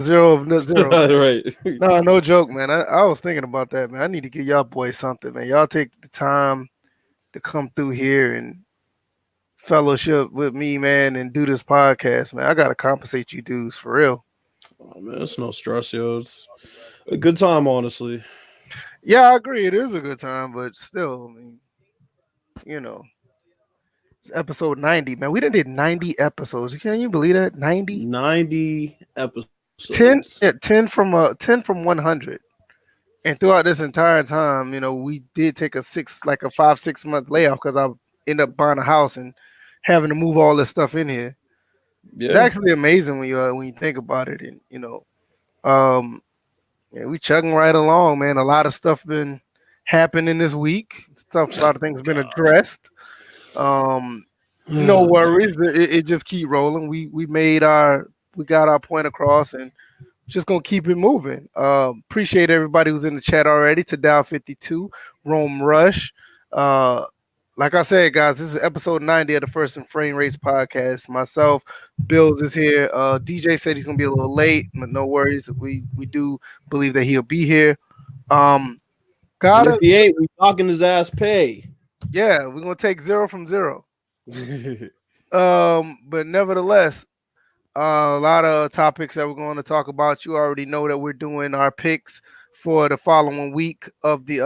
Zero, no, zero. Right. No, no joke, man. I was thinking about that, man. I need to give y'all boys something, man. Y'all take the time to come through here and fellowship with me, man, and do this podcast, man. I gotta compensate you dudes for real. Oh man, it's no stress, yo. It's a good time, honestly. Yeah, I agree. It is a good time, but still, I mean, you know, it's episode 90, man. We done did 90 episodes. Can you believe that? 90? 90 10, episodes. yeah, 10 from 100. And throughout this entire time, we did take like a 5, 6 month layoff because I ended up buying a house and having to move all this stuff in here. It's Yeah. actually amazing when you think about it, and um, yeah, we chugging right along, man. A lot of stuff been happening this week. A lot of things been God. addressed. Um, no Oh, man. worries. It just keep rolling. We got our point across, and just gonna keep it moving. Appreciate everybody who's in the chat already. To Down 52, Rome Rush. Uh, like I said, guys, this is episode 90 of the First and Framerates Podcast. Myself, Bills is here. DJ said he's gonna be a little late, but no worries. We do believe that he'll be here. Um, And if gotta he ain't, we talking his ass pay. Yeah, we're gonna take zero from zero. Yeah, But nevertheless, a lot of topics that we're going to talk about. You already know that we're doing our picks for the following week of the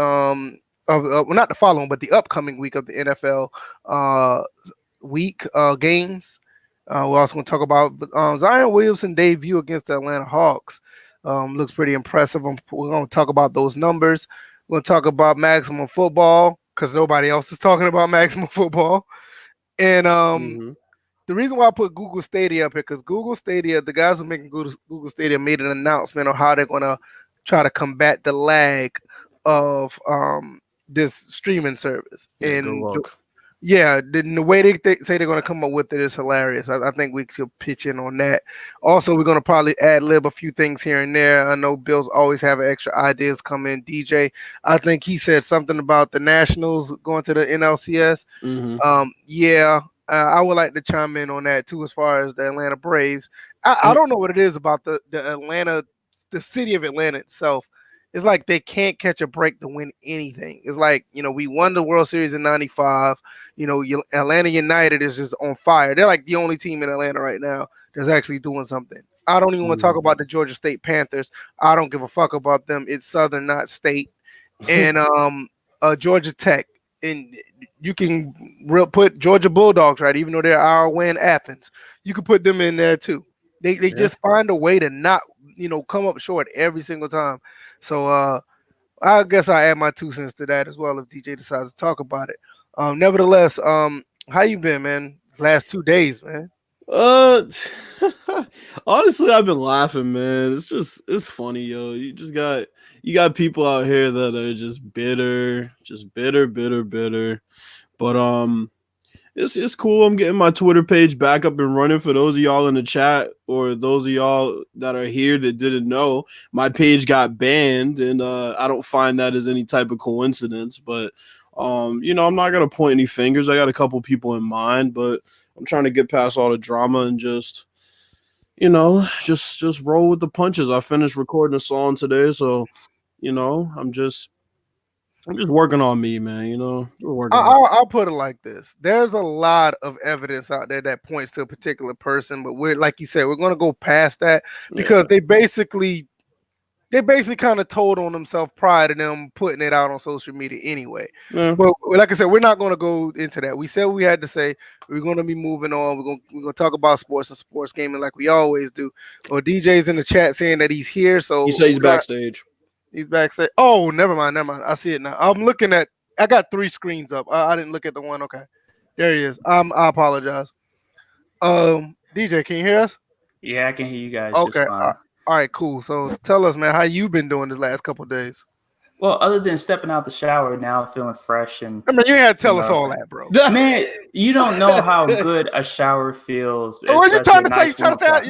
well, not the following, but the upcoming week of the NFL week games. We're also going to talk about Zion Williamson debut against the Atlanta Hawks. Looks pretty impressive. We're going to talk about those numbers. We're going to talk about maximum football because nobody else is talking about maximum football. And the reason why I put Google Stadia up here, because Google Stadia, the guys who are making Google Stadia made an announcement on how they're going to try to combat the lag of this streaming service. good And luck. yeah, the way they say they're going to come up with it is hilarious. I think we should pitch in on that. Also, we're going to probably ad lib a few things here and there. I know Bill's always have extra ideas come in. DJ, I think he said something about the Nationals going to the NLCS. Yeah, I would like to chime in on that too, as far as the Atlanta Braves. I don't know what it is about the city of Atlanta itself. It's like they can't catch a break to win anything. It's like, we won the World Series in '95. Atlanta United is just on fire. They're like the only team in Atlanta right now that's actually doing something. I don't even want to talk about the Georgia State Panthers. I don't give a fuck about them. It's Southern, not state. And Georgia Tech. And you can put Georgia Bulldogs, right? Even though they're our way in Athens, you can put them in there too. They just find a way to not, come up short every single time. So I guess I add my 2 cents to that as well if DJ decides to talk about it. Nevertheless, how you been, man? Last 2 days, man. Uh, honestly, I've been laughing, man. It's funny, yo. You got people out here that are just bitter, bitter. But it's cool. I'm getting my Twitter page back up and running. For those of y'all in the chat, or those of y'all that are here that didn't know, my page got banned, and I don't find that as any type of coincidence. But I'm not gonna point any fingers. I got a couple people in mind, but I'm trying to get past all the drama and just roll with the punches. I finished recording a song today, so I'm just working on me, man. We're working on. I'll put it like this: there's a lot of evidence out there that points to a particular person, but we're, like you said, we're going to go past that because they basically kind of told on themselves prior to them putting it out on social media anyway. Yeah. But like I said, we're not going to go into that. We said what we had to say. We're going to be moving on. We're going to talk about sports and sports gaming like we always do. Well, DJ's in the chat saying that he's here, so You say he's backstage. He's backstage. Oh, never mind. I see it now. I got 3 screens up. I didn't look at the one. Okay, there he is. I apologize. DJ, can you hear us? Yeah, I can hear you guys. Okay. Just fine. All right, cool. So tell us, man, how you been doing this last couple of days? Well, other than stepping out the shower, now feeling fresh and. I mean, you ain't had to tell us all that, bro. Man, you don't know how good a shower feels. What are you trying to say? You're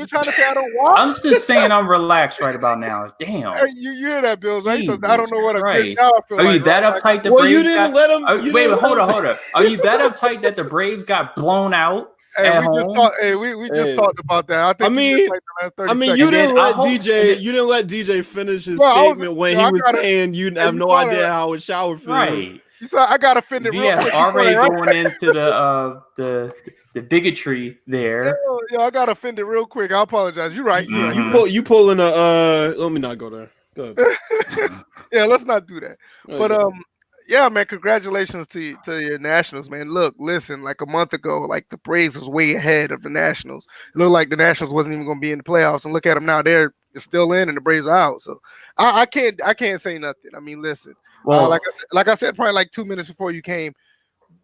trying to say I don't walk? I'm just saying I'm relaxed right about now. Damn. Hey, you hear that, Bills? I don't know what a good shower feels like. Are you that uptight? The Braves you didn't let him. Wait, hold on. Are you that uptight that the Braves got blown out? Hey, at we just home. talked. Hey, we just Hey. talked about that. I think I you mean- missed like the last 30 I mean, seconds. you And then didn't I let hope- DJ. You didn't let DJ finish his Bro, I was- statement when yo, I he was gotta- saying you have you no saw that, idea right? how a shower feels. Right. You saw, I got offended real VF quick. You saw already that, right? going into the bigotry there. Yo, I got offended real quick. I apologize. You're right. You're right. Mhm. You pulling a let me not go there. Go ahead. Yeah, let's not do that. Oh, But yeah. yeah, man, congratulations to your Nationals, man. Look, listen, like a month ago, like the Braves was way ahead of the Nationals. It looked like the Nationals wasn't even going to be in the playoffs, and look at them now; they're still in, and the Braves are out. So I can't say nothing. I mean, listen, Well, like I said, probably like 2 minutes before you came,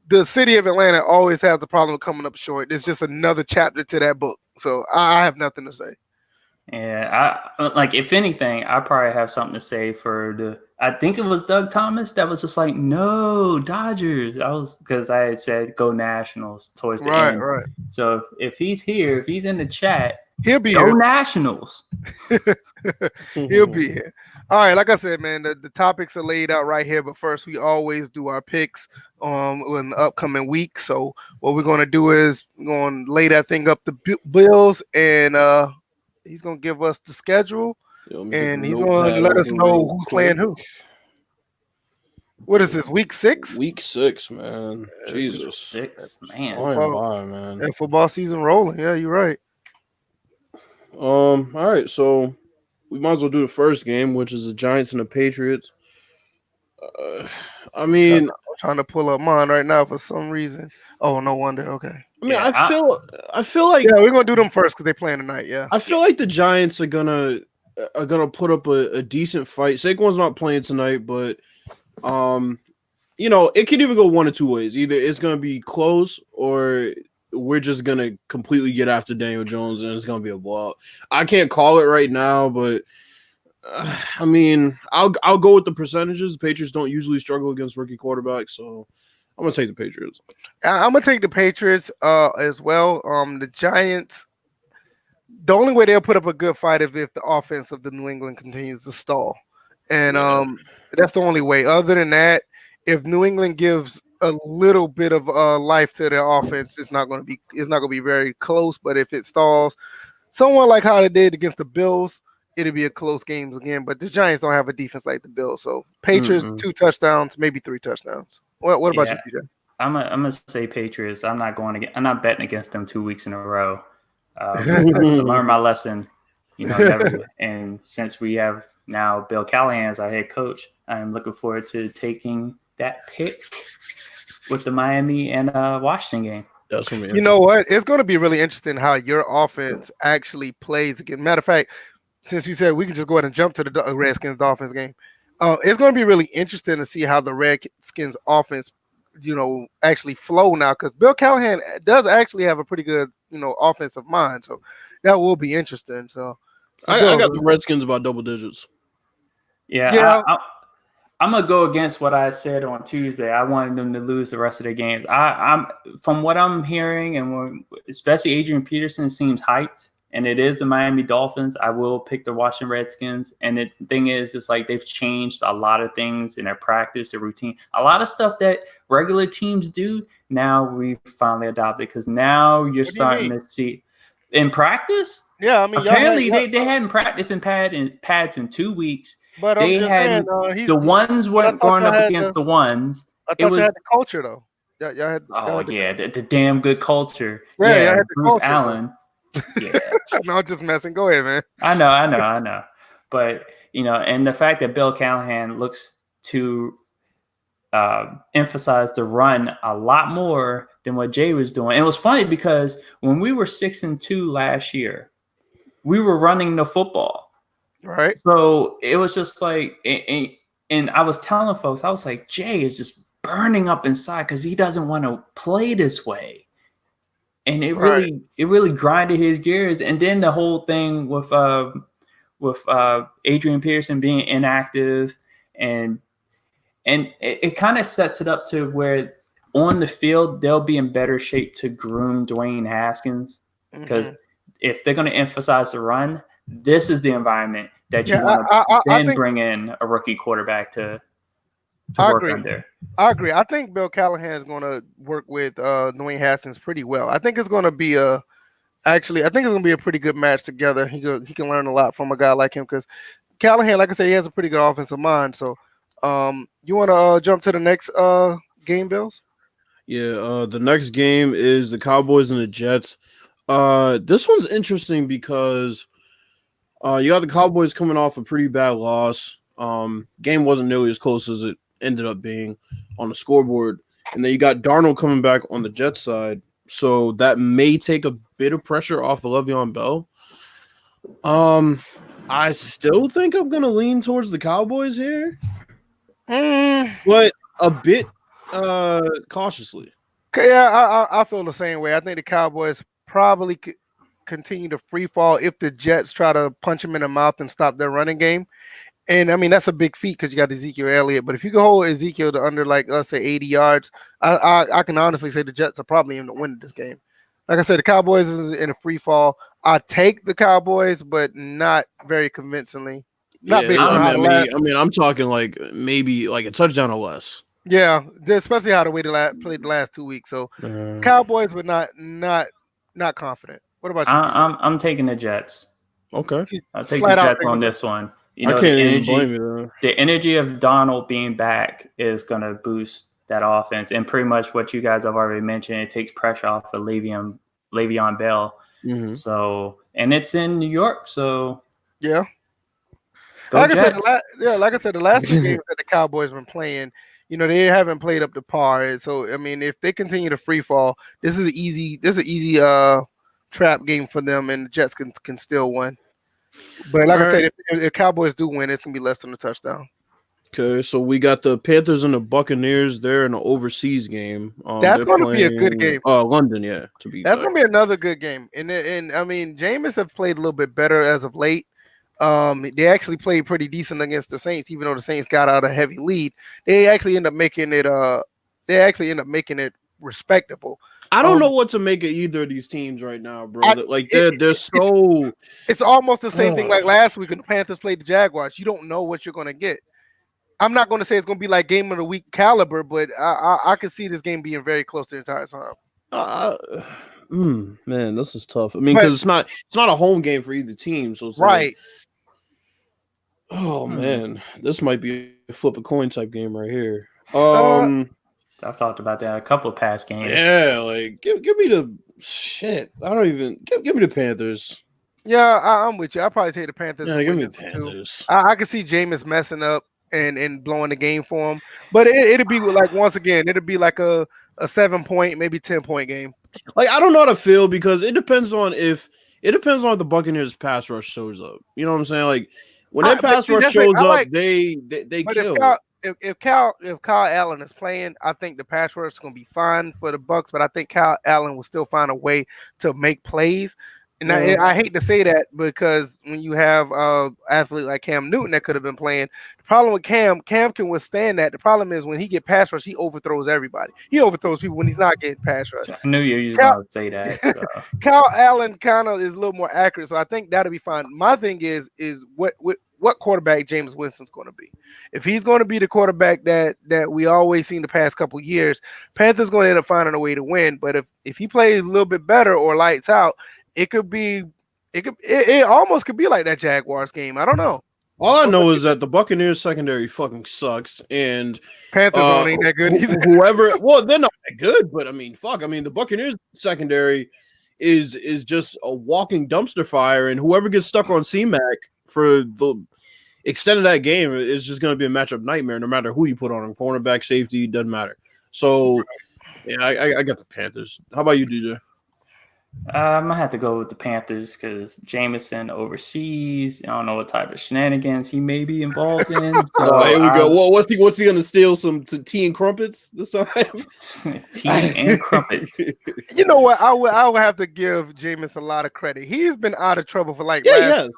the city of Atlanta always has the problem of coming up short. It's just another chapter to that book. So I have nothing to say. yeah, I like if anything, I probably have something to say for I think it was Doug Thomas that was just like, no, Dodgers. I was because I had said go Nationals towards the end. Right. So if he's here, if he's in the chat, He'll be go here. Nationals. He'll be here. All right, like I said, man, the topics are laid out right here. But first, we always do our picks in the upcoming week. So what we're gonna do is we're gonna lay that thing up the Bills, and he's gonna give us the schedule, Yo, let me get and the he's gonna notepad let us open know real who's quick. playing who. What is this? Week 6? Week 6, man. Jesus. 6, man. Flying by, man. And football season rolling. Yeah, you're right. All right, so we might as well do the first game, which is the Giants and the Patriots. I mean, I'm trying to pull up mine right now for some reason. Oh, no wonder. Okay. Yeah, I feel like Yeah, we're gonna do them first because they're playing tonight. Yeah. I feel like the Giants are gonna put up a decent fight. Saquon's not playing tonight, but it could either go one of two ways. Either it's gonna be close, or we're just gonna completely get after Daniel Jones, and it's gonna be a blowout. I can't call it right now, but I mean, I'll go with the percentages. The Patriots don't usually struggle against rookie quarterbacks, so I'm gonna take the Patriots. I'm gonna take the Patriots as well. The Giants. The only way they'll put up a good fight is if the offense of the New England continues to stall, and that's the only way. Other than that, if New England gives a little bit of life to their offense, it's not going to be very close. But if it stalls, somewhat like how they did against the Bills, it'll be a close game again. But the Giants don't have a defense like the Bills, so Patriots 2 touchdowns, maybe 3 touchdowns. What about you, PJ? I'm gonna say Patriots. I'm not betting against them 2 weeks in a row. I learned my lesson, never. And since we have now Bill Callahan as our head coach, I'm looking forward to taking that pick with the Miami and Washington game. That's gonna be You know what? It's going to be really interesting how your offense actually plays again. Matter of fact, since you said we can just go ahead and jump to the Redskins Dolphins game, it's going to be really interesting to see how the Redskins offense, actually flow now, because Bill Callahan does actually have a pretty good, offensive mind. So that will be interesting. So I got the Redskins about double digits. Yeah. I'm gonna go against what I said on Tuesday. I wanted them to lose the rest of their games. I'm from what I'm hearing, and especially Adrian Peterson seems hyped, and it is the Miami Dolphins. I will pick the Washington Redskins. And the thing is, it's like they've changed a lot of things in their practice, their routine, a lot of stuff that regular teams do. Now we've finally adopted, because now you're starting to see in practice. Yeah, I mean, apparently they hadn't practiced in pads in 2 weeks. But they had the ones weren't going up against the ones. I thought you had the culture though. The damn good culture. Yeah, Bruce Allen. Yeah. No, I'm just messing. Go ahead, man. I know. But and the fact that Bill Callahan looks to emphasize the run a lot more than what Jay was doing. And it was funny because when we were 6-2 last year, we were running the football. Right. So it was just like, and I was telling folks, I was like, Jay is just burning up inside because he doesn't want to play this way. And it really grinded his gears. And then the whole thing with Adrian Peterson being inactive, and it kind of sets it up to where on the field they'll be in better shape to groom Dwayne Haskins, because if they're going to emphasize the run, this is the environment that you want to bring in a rookie quarterback to. to work under. I agree. I think Bill Callahan is going to work with Dwayne Haskins pretty well. I think it's going to be a pretty good match together. He can learn a lot from a guy like him because Callahan, like I said, he has a pretty good offensive mind. So, you want to jump to the next game, Bills? Yeah, the next game is the Cowboys and the Jets. This one's interesting because you got the Cowboys coming off a pretty bad loss. Game wasn't nearly as close as it ended up being on the scoreboard. And then you got Darnold coming back on the Jets side. So that may take a bit of pressure off of Le'Veon Bell. I still think I'm going to lean towards the Cowboys here. But a bit cautiously. Yeah, I feel the same way. I think the Cowboys probably continue to free fall if the Jets try to punch them in the mouth and stop their running game. And I mean, that's a big feat because you got Ezekiel Elliott. But if you can hold Ezekiel to under, like, let's say 80 yards, I can honestly say the Jets are probably in the win this game. Like I said, the Cowboys is in a free fall. I take the Cowboys, but not very convincingly. Not big. I mean, I'm talking like maybe like a touchdown or less. Yeah, especially how the way they played the last 2 weeks. So Cowboys, but not confident. What about you? I'm taking the Jets. Okay, I'll take the Jets on this one. You know, I can't even blame you. The energy of Donald being back is going to boost that offense, and pretty much what you guys have already mentioned. It takes pressure off of Le'Veon Bell. Mm-hmm. So, and it's in New York, so yeah. Like I said, the last 2 games that the Cowboys been playing, you know, they haven't played up to par. So I mean, if they continue to free fall, this is an easy trap game for them, and the Jets can still win. But like I said, if Cowboys do win, it's gonna be less than a touchdown. Okay, so we got the Panthers and the Buccaneers. They're in an overseas game. That's going to be a good game. London, yeah. That's going to be another good game. And I mean, Jameis have played a little bit better as of late. They actually played pretty decent against the Saints, even though the Saints got out a heavy lead. They actually end up making it. Respectable. I don't know what to make of either of these teams right now, bro. They're so. It's almost the same thing like last week when the Panthers played the Jaguars. You don't know what you're going to get. I'm not going to say it's going to be like game of the week caliber, but I can see this game being very close the entire time. Man, this is tough. I mean, because it's not a home game for either team, so it's right. Man, this might be a flip a coin type game right here. I've talked about that a couple of past games. Yeah, like give me the shit. I don't even give me the Panthers. Yeah, I'm with you. I'll probably take the Panthers. Yeah, give me the Panthers. I can see Jameis messing up and blowing the game for him, but it'll be like, once again, it'll be like a 7-point, maybe 10-point game. Like, I don't know how to feel because it depends on if the Buccaneers pass rush shows up. You know what I'm saying? Like when that pass rush shows up, they kill. If Kyle Allen is playing, I think the pass rush is going to be fine for the Bucs, but I think Kyle Allen will still find a way to make plays. And I hate to say that because when you have athlete like Cam Newton that could have been playing, the problem with Cam can withstand that. The problem is when he get pass rush, he overthrows everybody. He overthrows people when he's not getting pass rush. I knew you were going to say that. So. Kyle Allen kind of is a little more accurate, so I think that'll be fine. My thing is what quarterback Jameis Winston's going to be. If he's going to be the quarterback that we always seen the past couple of years, Panthers going to end up finding a way to win. But if he plays a little bit better or lights out, it almost could be like that Jaguars game. I don't know. All I know is that the Buccaneers secondary fucking sucks, and Panthers ain't that good either. They're not that good, but I mean, fuck. I mean, the Buccaneers secondary is just a walking dumpster fire, and whoever gets stuck on C-Mac for the extent of that game is just going to be a matchup nightmare, no matter who you put on him. Cornerback, safety, doesn't matter. So, yeah, I got the Panthers. How about you, DJ? I'm gonna have to go with the Panthers because Jameson overseas. I don't know what type of shenanigans he may be involved in. So here we go. Well, what's he gonna steal some tea and crumpets this time? Tea and crumpets. You know what? I would have to give Jameis a lot of credit. He's been out of trouble for like I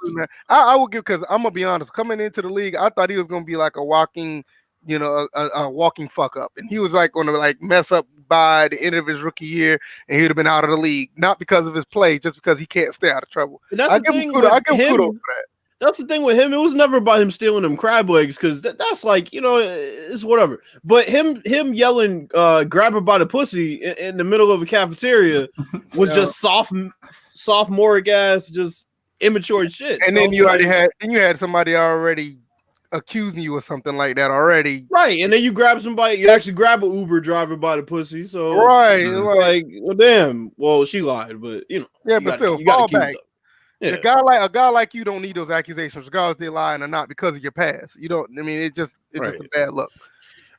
will give, because I'm gonna be honest. Coming into the league, I thought he was gonna be like a walking, a walking fuck up, and he was like going to like mess up by the end of his rookie year, and he would have been out of the league, not because of his play, just because he can't stay out of trouble. I give him kudos for that. That's the thing with him. It was never about him stealing them crab legs because that's like, it's whatever. But him yelling, grab her by the pussy in the middle of a cafeteria was just sophomoric ass, just immature shit. And then you had somebody already accusing you of something like that already. Right. And then you grab somebody, you actually grab an Uber driver by the pussy. So right. It's like, well, damn. Well, she lied, but Yeah, but still, fall back. Yeah. A guy like you don't need those accusations, regardless if they're lying or not, because of your past. You don't. I mean, it's just a bad look.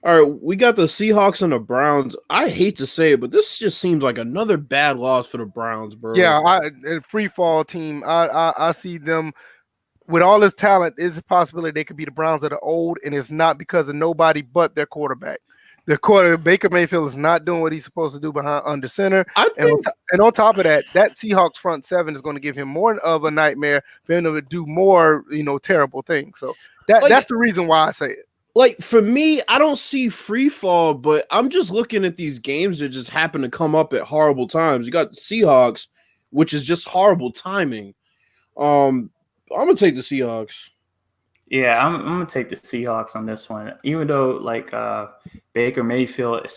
All right, we got the Seahawks and the Browns. I hate to say it, but this just seems like another bad loss for the Browns, bro. Yeah, a free fall team. I see them with all this talent. Is a possibility they could be the Browns that are old, and it's not because of nobody but their quarterback. Their quarterback, Baker Mayfield, is not doing what he's supposed to do under center. And on top of that, that Seahawks front seven is going to give him more of a nightmare for him to do more, terrible things. So that's the reason why I say it. Like, for me, I don't see free fall, but I'm just looking at these games that just happen to come up at horrible times. You got the Seahawks, which is just horrible timing. I'm going to take the Seahawks. Yeah, I'm going to take the Seahawks on this one. Even though, Baker Mayfield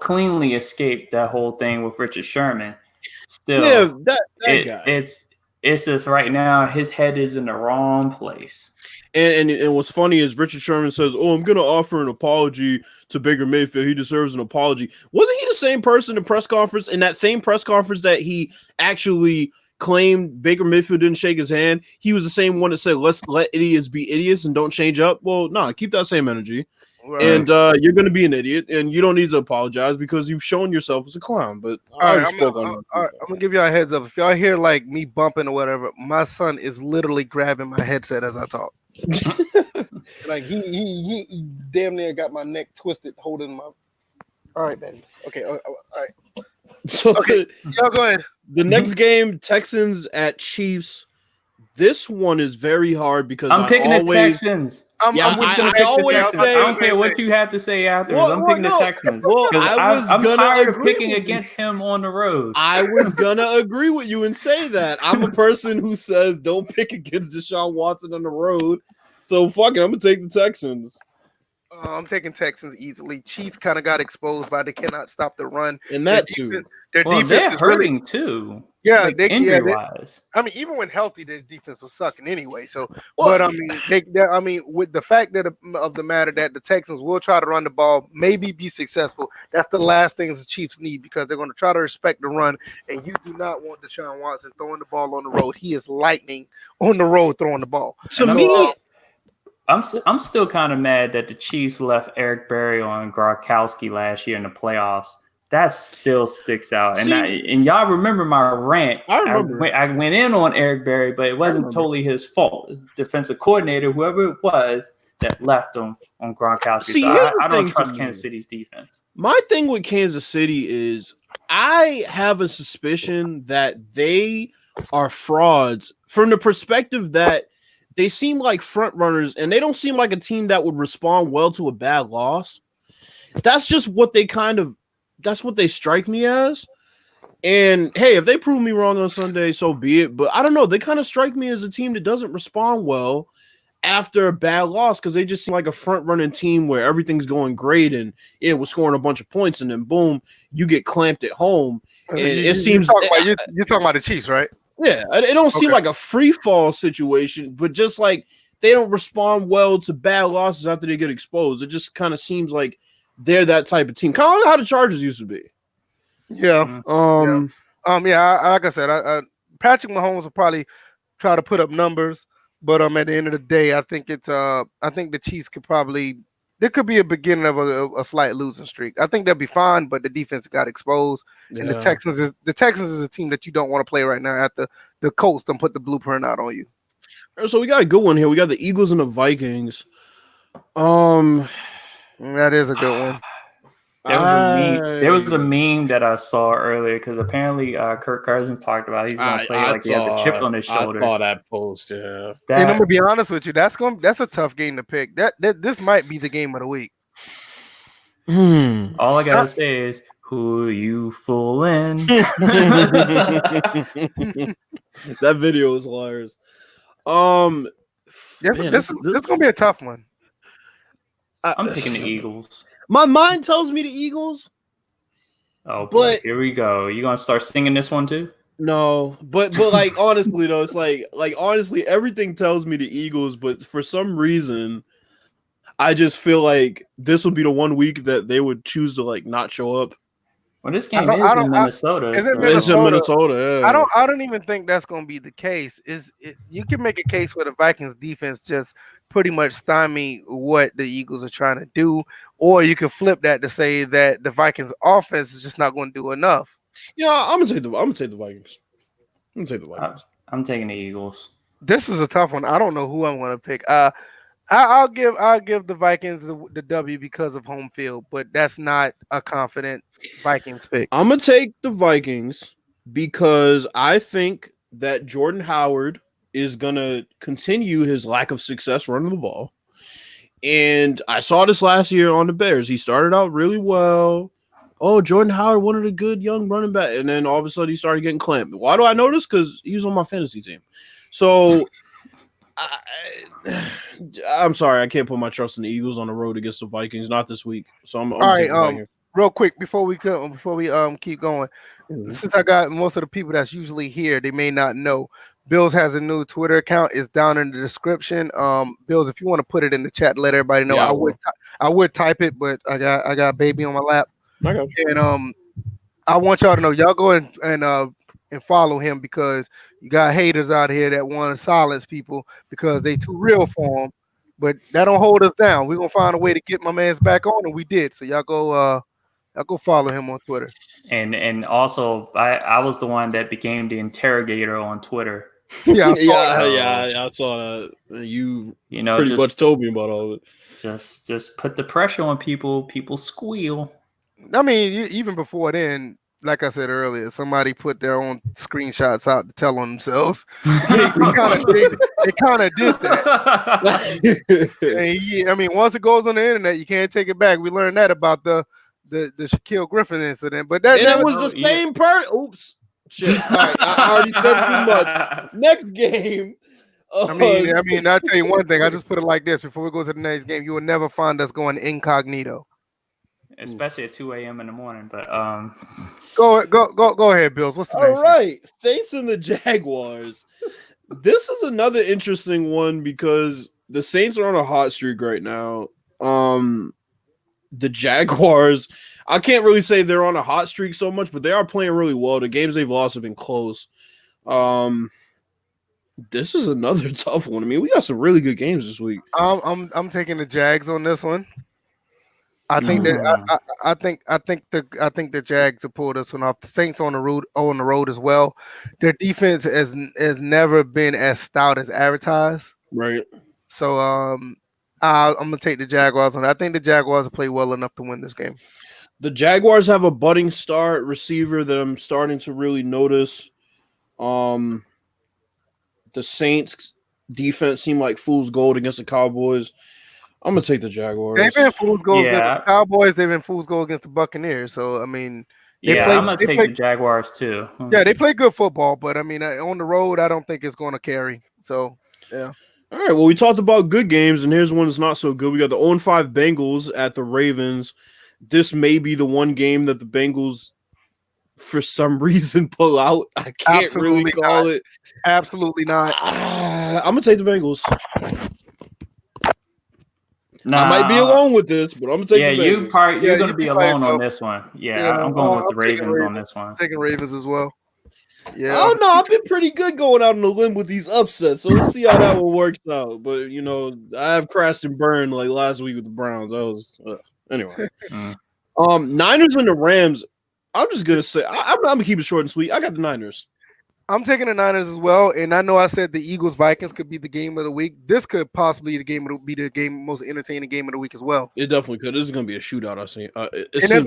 cleanly escaped that whole thing with Richard Sherman. Still, yeah, that guy. It's just right now his head is in the wrong place. And what's funny is Richard Sherman says, "Oh, I'm going to offer an apology to Baker Mayfield. He deserves an apology." Wasn't he the same person in that same press conference that he actually claimed Baker Mayfield didn't shake his hand? He was the same one that said, "Let's let idiots be idiots and don't change up." Well, no, keep that same energy. Right. And you're going to be an idiot, and you don't need to apologize because you've shown yourself as a clown. But I'm going to give y'all a heads up. If y'all hear like me bumping or whatever, my son is literally grabbing my headset as I talk. Like he damn near got my neck twisted holding my. All right, baby. Okay. All right. So okay, y'all go ahead. The next game, Texans at Chiefs. This one is very hard because I'm picking the Texans. I always say, I don't care what you have to say afterwards. I'm picking the Texans. I'm tired of picking against him on the road. I was gonna agree with you and say that. I'm a person who says don't pick against Deshaun Watson on the road. So fuck it, I'm gonna take the Texans. I'm taking Texans easily. Chiefs kind of got exposed by they cannot stop the run. And that too. Their defense they're is hurting really, too. Yeah, injury-wise. I mean, even when healthy, their defense was sucking anyway. So, but I mean, with the fact that of the matter that the Texans will try to run the ball, maybe be successful. That's the last things the Chiefs need because they're going to try to respect the run, and you do not want Deshaun Watson throwing the ball on the road. He is lightning on the road throwing the ball. To me. I'm still kind of mad that the Chiefs left Eric Berry on Gronkowski last year in the playoffs. That still sticks out. And y'all remember my rant. I remember. I went in on Eric Berry, but it wasn't totally his fault. Defensive coordinator, whoever it was, that left him on Gronkowski. So I don't trust Kansas City's defense. My thing with Kansas City is I have a suspicion that they are frauds from the perspective that they seem like front runners, and they don't seem like a team that would respond well to a bad loss. That's just what that's what they strike me as. And hey, if they prove me wrong on Sunday, so be it. But I don't know. They kind of strike me as a team that doesn't respond well after a bad loss because they just seem like a front running team where everything's going great and we're scoring a bunch of points, and then boom, you get clamped at home. And it seems you're talking about the Chiefs, right? Yeah, it don't seem like a free fall situation, but just like they don't respond well to bad losses after they get exposed. It just kind of seems like they're that type of team, kind of like how the Chargers used to be. Yeah. Like I said, Patrick Mahomes will probably try to put up numbers, but at the end of the day, I think the Chiefs could probably. There could be a beginning of a slight losing streak. I think they'll be fine, but the defense got exposed, and the Texans is a team that you don't want to play right now. After the Colts done put the blueprint out on you. So we got a good one here. We got the Eagles and the Vikings. That is a good one. There was a meme that I saw earlier because apparently Kirk Cousins talked about he's going to play like he has a chip on his shoulder. I saw that post. Yeah. And I'm gonna be honest with you, that's a tough game to pick. This might be the game of the week. All I gotta say is, who you fooling? That video is hilarious. This is gonna be a tough one. I'm picking the Eagles. My mind tells me the Eagles. Oh, but here we go. You gonna start singing this one too? No, but like honestly though, it's like honestly, everything tells me the Eagles, but for some reason, I just feel like this would be the one week that they would choose to like not show up. Well, this game is in Minnesota. It's in Minnesota. Yeah. I don't even think that's going to be the case. You can make a case where the Vikings defense just pretty much stymie what the Eagles are trying to do, or you can flip that to say that the Vikings offense is just not going to do enough. Yeah, I'm gonna take the Vikings. I'm taking the Eagles. This is a tough one. I don't know who I'm going to pick. I'll give the Vikings the W because of home field, but that's not a confident Vikings pick. I'm gonna take the Vikings because I think that Jordan Howard is gonna continue his lack of success running the ball. And I saw this last year on the Bears. He started out really well. Oh, Jordan Howard, one of the good young running back, and then all of a sudden he started getting clamped. Why do I know this? Because he was on my fantasy team. So I'm sorry, I can't put my trust in the Eagles on the road against the Vikings. Not this week. So I'm all right. Real quick before we keep going, since I got most of the people that's usually here, they may not know. Bills has a new Twitter account. It's down in the description. Bills, if you want to put it in the chat, let everybody know. Yeah, I would type it, but I got baby on my lap. Okay. And I want y'all to know, y'all go and follow him because you got haters out here that want to silence people because they too real for him. But that don't hold us down. We're gonna find a way to get my man's back on, and we did. So y'all go follow him on Twitter. And also I was the one that became the interrogator on Twitter. Yeah, I saw that. You pretty much told me about all of it. Just put the pressure on people. People squeal. I mean, even before then, like I said earlier, somebody put their own screenshots out to tell on themselves. They kind of did that. And I mean, once it goes on the internet, you can't take it back. We learned that about the Shaquille Griffin incident, but that was the same person. Oops, shit! All right, I already said too much. Next game. I mean, I'll tell you one thing. I just put it like this: before we go to the next game, you will never find us going incognito, especially at 2 a.m. in the morning. But go ahead, Bills. What's the next? All right, Saints and the Jaguars. This is another interesting one because the Saints are on a hot streak right now. The Jaguars, I can't really say they're on a hot streak so much, but they are playing really well. The games they've lost have been close. This is another tough one. I mean, we got some really good games this week. I'm taking the Jags on this one. I think that I think the Jags have pulled this one off. The Saints on the road as well. Their defense has never been as stout as advertised. Right. So I'm gonna take the Jaguars on. I think the Jaguars will play well enough to win this game. The Jaguars have a budding star receiver that I'm starting to really notice. The Saints defense seemed like fool's gold against the Cowboys. I'm gonna take the Jaguars. They've been fool's gold against the Cowboys. They've been fool's gold against the Buccaneers. So I mean, I'm gonna take the Jaguars too. Yeah, they play good football, but I mean, on the road, I don't think it's going to carry. So yeah. All right. Well, we talked about good games, and here's one that's not so good. We got the 0-5 Bengals at the Ravens. This may be the one game that the Bengals, for some reason, pull out. I can't really call it. Absolutely not. I'm gonna take the Bengals. I might be alone with this, but I'm gonna take the Bengals. You're gonna be alone on this one. Yeah, I'm going with the Ravens on this one. Taking Ravens as well. Yeah. I don't know. I've been pretty good going out on the limb with these upsets, so let's see how that one works out. But I have crashed and burned like last week with the Browns. Anyway. Niners and the Rams. I'm just gonna say I'm gonna keep it short and sweet. I got the Niners. I'm taking the Niners as well, and I know I said the Eagles Vikings could be the game of the week. This could possibly be the most entertaining game of the week as well. It definitely could. This is going to be a shootout. I see. And there's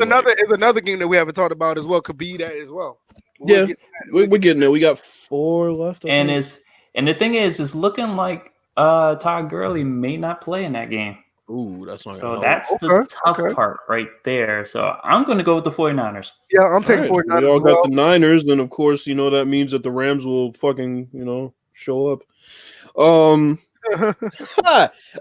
another game that we haven't talked about as well. Could be that as well. We're getting there. We got 4 left. And the thing is, it's looking like Todd Gurley may not play in that game. Ooh, that's not. So that's the tough part right there. So I'm going to go with the 49ers. Yeah, I'm taking 49ers. We all got the Niners, then of course that means that the Rams will fucking show up.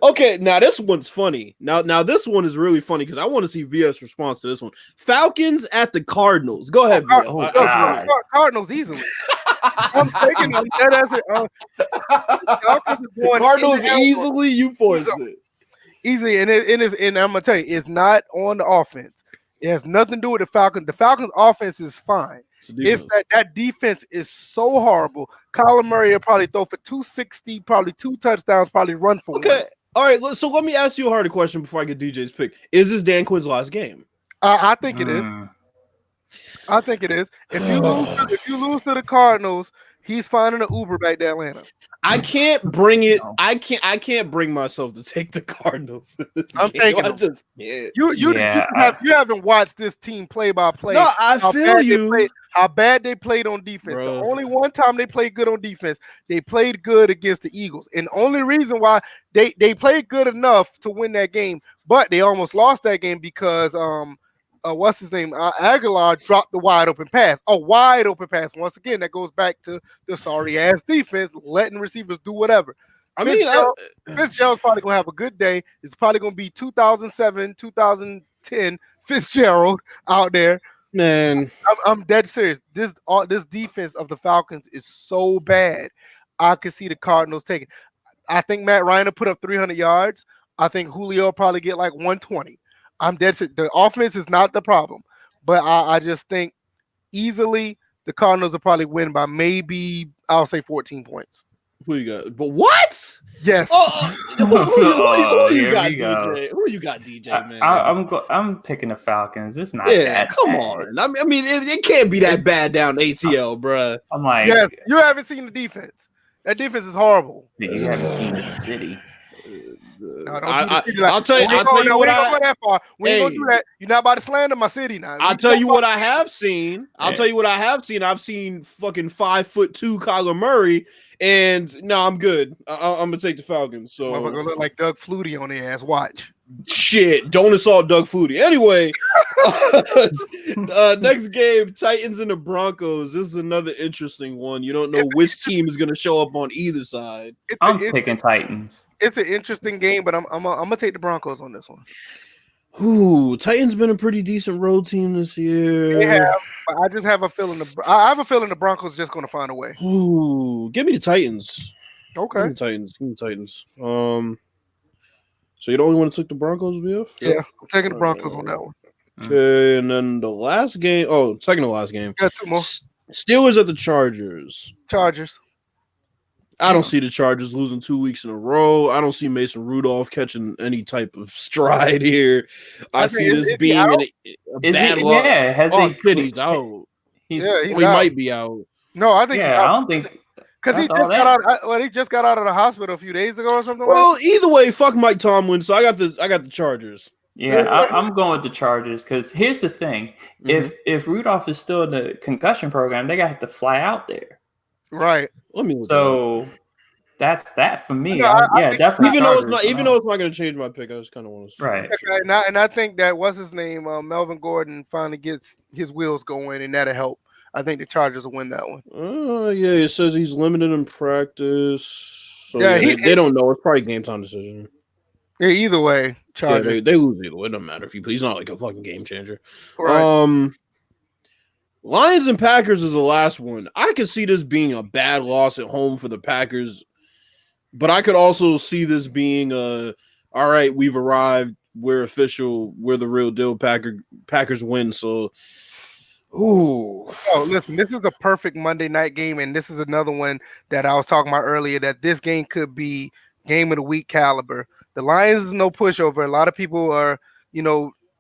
Okay, now this one's funny. Now this one is really funny because I want to see VF's response to this one. Falcons at the Cardinals. Go ahead, VF. Cardinals easily. I'm taking that as it. Cardinals easily. You force it easily, and I'm gonna tell you, it's not on the offense. It has nothing to do with the Falcons. The Falcons' offense is fine. It's that defense is so horrible. Kyler Murray will probably throw for 260, probably 2 touchdowns, probably run for one. All right. So let me ask you a harder question before I get DJ's pick. Is this Dan Quinn's last game? I think it is. I think it is. If you lose to the Cardinals, he's finding an Uber back to Atlanta. I can't bring it. I can't bring myself to take the Cardinals. I'm taking them. I just can't. You haven't watched this team play by play. No, I feel you. How bad they played on defense. Bro. The only one time they played good on defense, they played good against the Eagles. And the only reason why they played good enough to win that game, but they almost lost that game because what's his name? Aguilar dropped the wide open pass. A wide open pass. Once again, that goes back to the sorry ass defense, letting receivers do whatever. Fitzgerald's probably gonna have a good day. It's probably gonna be 2007, 2010 Fitzgerald out there. Man, I'm dead serious. This defense of the Falcons is so bad. I could see the Cardinals taking. I think Matt Ryan will put up 300 yards. I think Julio will probably get like 120. I'm dead serious. The offense is not the problem, but I just think easily the Cardinals will probably win by maybe I'll say 14 points. Who you got? But what? Yes. Who you got, DJ? Who you got, DJ? Man, I'm picking the Falcons. It's not that come bad. on. I mean, it can't be that bad down ATL, bro. I'm like, yes, you haven't seen the defense. That defense is horrible. You haven't seen the city. I'll tell you what I go that far. We ain't gonna do that. You're not about to slander my city now. I'll tell you what I have seen. I've seen fucking 5'2" Kyler Murray, and no, I'm good. I'm gonna take the Falcons. So I'm gonna look like Doug Flutie on their ass. Watch. Shit, don't assault Doug Flutie. Anyway, next game, Titans and the Broncos. This is another interesting one. You don't know which team is gonna show up on either side. I'm picking Titans. It's an interesting game, but I'm gonna take the Broncos on this one. Ooh, Titans been a pretty decent road team this year. They have, but I just have a feeling I have a feeling the Broncos are just gonna find a way. Ooh, give me the Titans. Okay. Give me the Titans. So you the only one that took the Broncos, VF? Yeah, I'm taking the Broncos on that one. Okay, and then the last game. Oh, second to last game. Got 2 more. Steelers at the Chargers. Chargers. I don't see the Chargers losing 2 weeks in a row. I don't see Mason Rudolph catching any type of stride here. I see this being a bad loss. Yeah, he's out. He might be out. No, I think. Yeah, I don't think. Because he just got out. Well, he just got out of the hospital a few days ago or something. Well, either way, fuck Mike Tomlin. So I got the Chargers. Yeah, I'm going with the Chargers because here's the thing: if Rudolph is still in the concussion program, they got to fly out there. Right. So that's that for me. Definitely. Even though it's not going to change my pick, I just kind of want to. Right. And I think that what's his name, Melvin Gordon, finally gets his wheels going, and that'll help. I think the Chargers will win that one. Yeah, it says he's limited in practice. So they don't know. It's probably game time decision. Yeah, either way, Chargers. Yeah, they lose either way. It doesn't matter if he's not like a fucking game changer. Right. Lions and Packers is the last one. I could see this being a bad loss at home for the Packers, but I could also see this being all right, we've arrived. We're official. We're the real deal. Packers win. So. Ooh. Oh, listen, this is a perfect Monday night game, and this is another one that I was talking about earlier, that this game could be game of the week caliber. The Lions is no pushover. A lot of people are,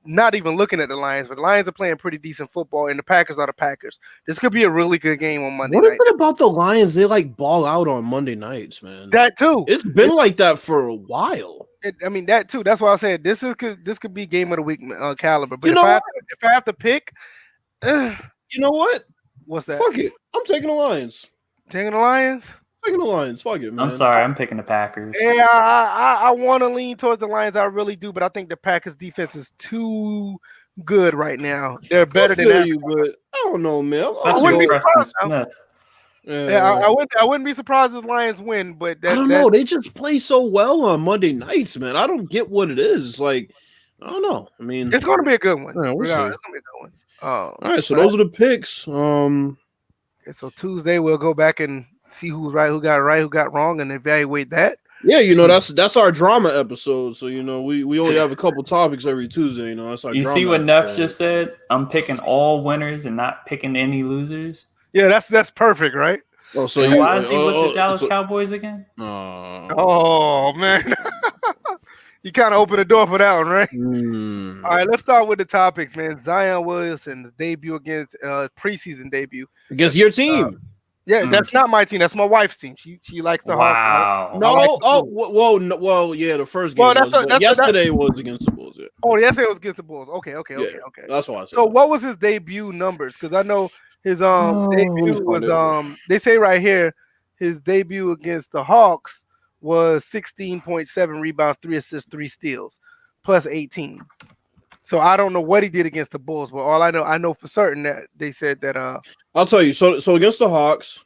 not even looking at the Lions, but the Lions are playing pretty decent football, and the Packers are the Packers. This could be a really good game on Monday night. What is it about the Lions? They ball out on Monday nights, man. That too. It's been like that for a while. That too. That's why I said this could be game of the week caliber. But if I have to pick. You know what? What's that? Fuck it. I'm taking the Lions. Taking the Lions? Taking the Lions. Fuck it, man. I'm sorry. I'm picking the Packers. Yeah, I want to lean towards the Lions. I really do, but I think the Packers defense is too good right now. They're better than that. But I don't know, man. Yeah, I wouldn't be surprised if the Lions win, but I don't know. They just play so well on Monday nights, man. I don't get what it is. It's like, I don't know. I mean, it's going to be a good one. Yeah, we'll see. It's going to be a good one. All right, so those are the picks. So Tuesday we'll go back and see who's right, who got wrong, and evaluate that. Yeah, that's our drama episode. So we only have a couple topics every Tuesday. That's our. You see what Neff just said? I'm picking all winners and not picking any losers. Yeah, that's perfect, right? Oh, so why is he with the Dallas Cowboys again? Oh man, you kind of opened the door for that one, right? All right, let's start with the topics, man. Zion Williamson's debut against preseason debut against your team. That's not my team. That's my wife's team. She likes the Hawks. No. Well, yeah. The first game yesterday was against the Bulls. Yeah. Oh, yesterday was against the Bulls. Okay. That's why I said. So, what was his debut numbers? Because I know his debut was They say right here, his debut against the Hawks was 16.7 rebounds, 3 assists, 3 steals, plus 18. So I don't know what he did against the Bulls, but all I know for certain that they said that. I'll tell you. So against the Hawks,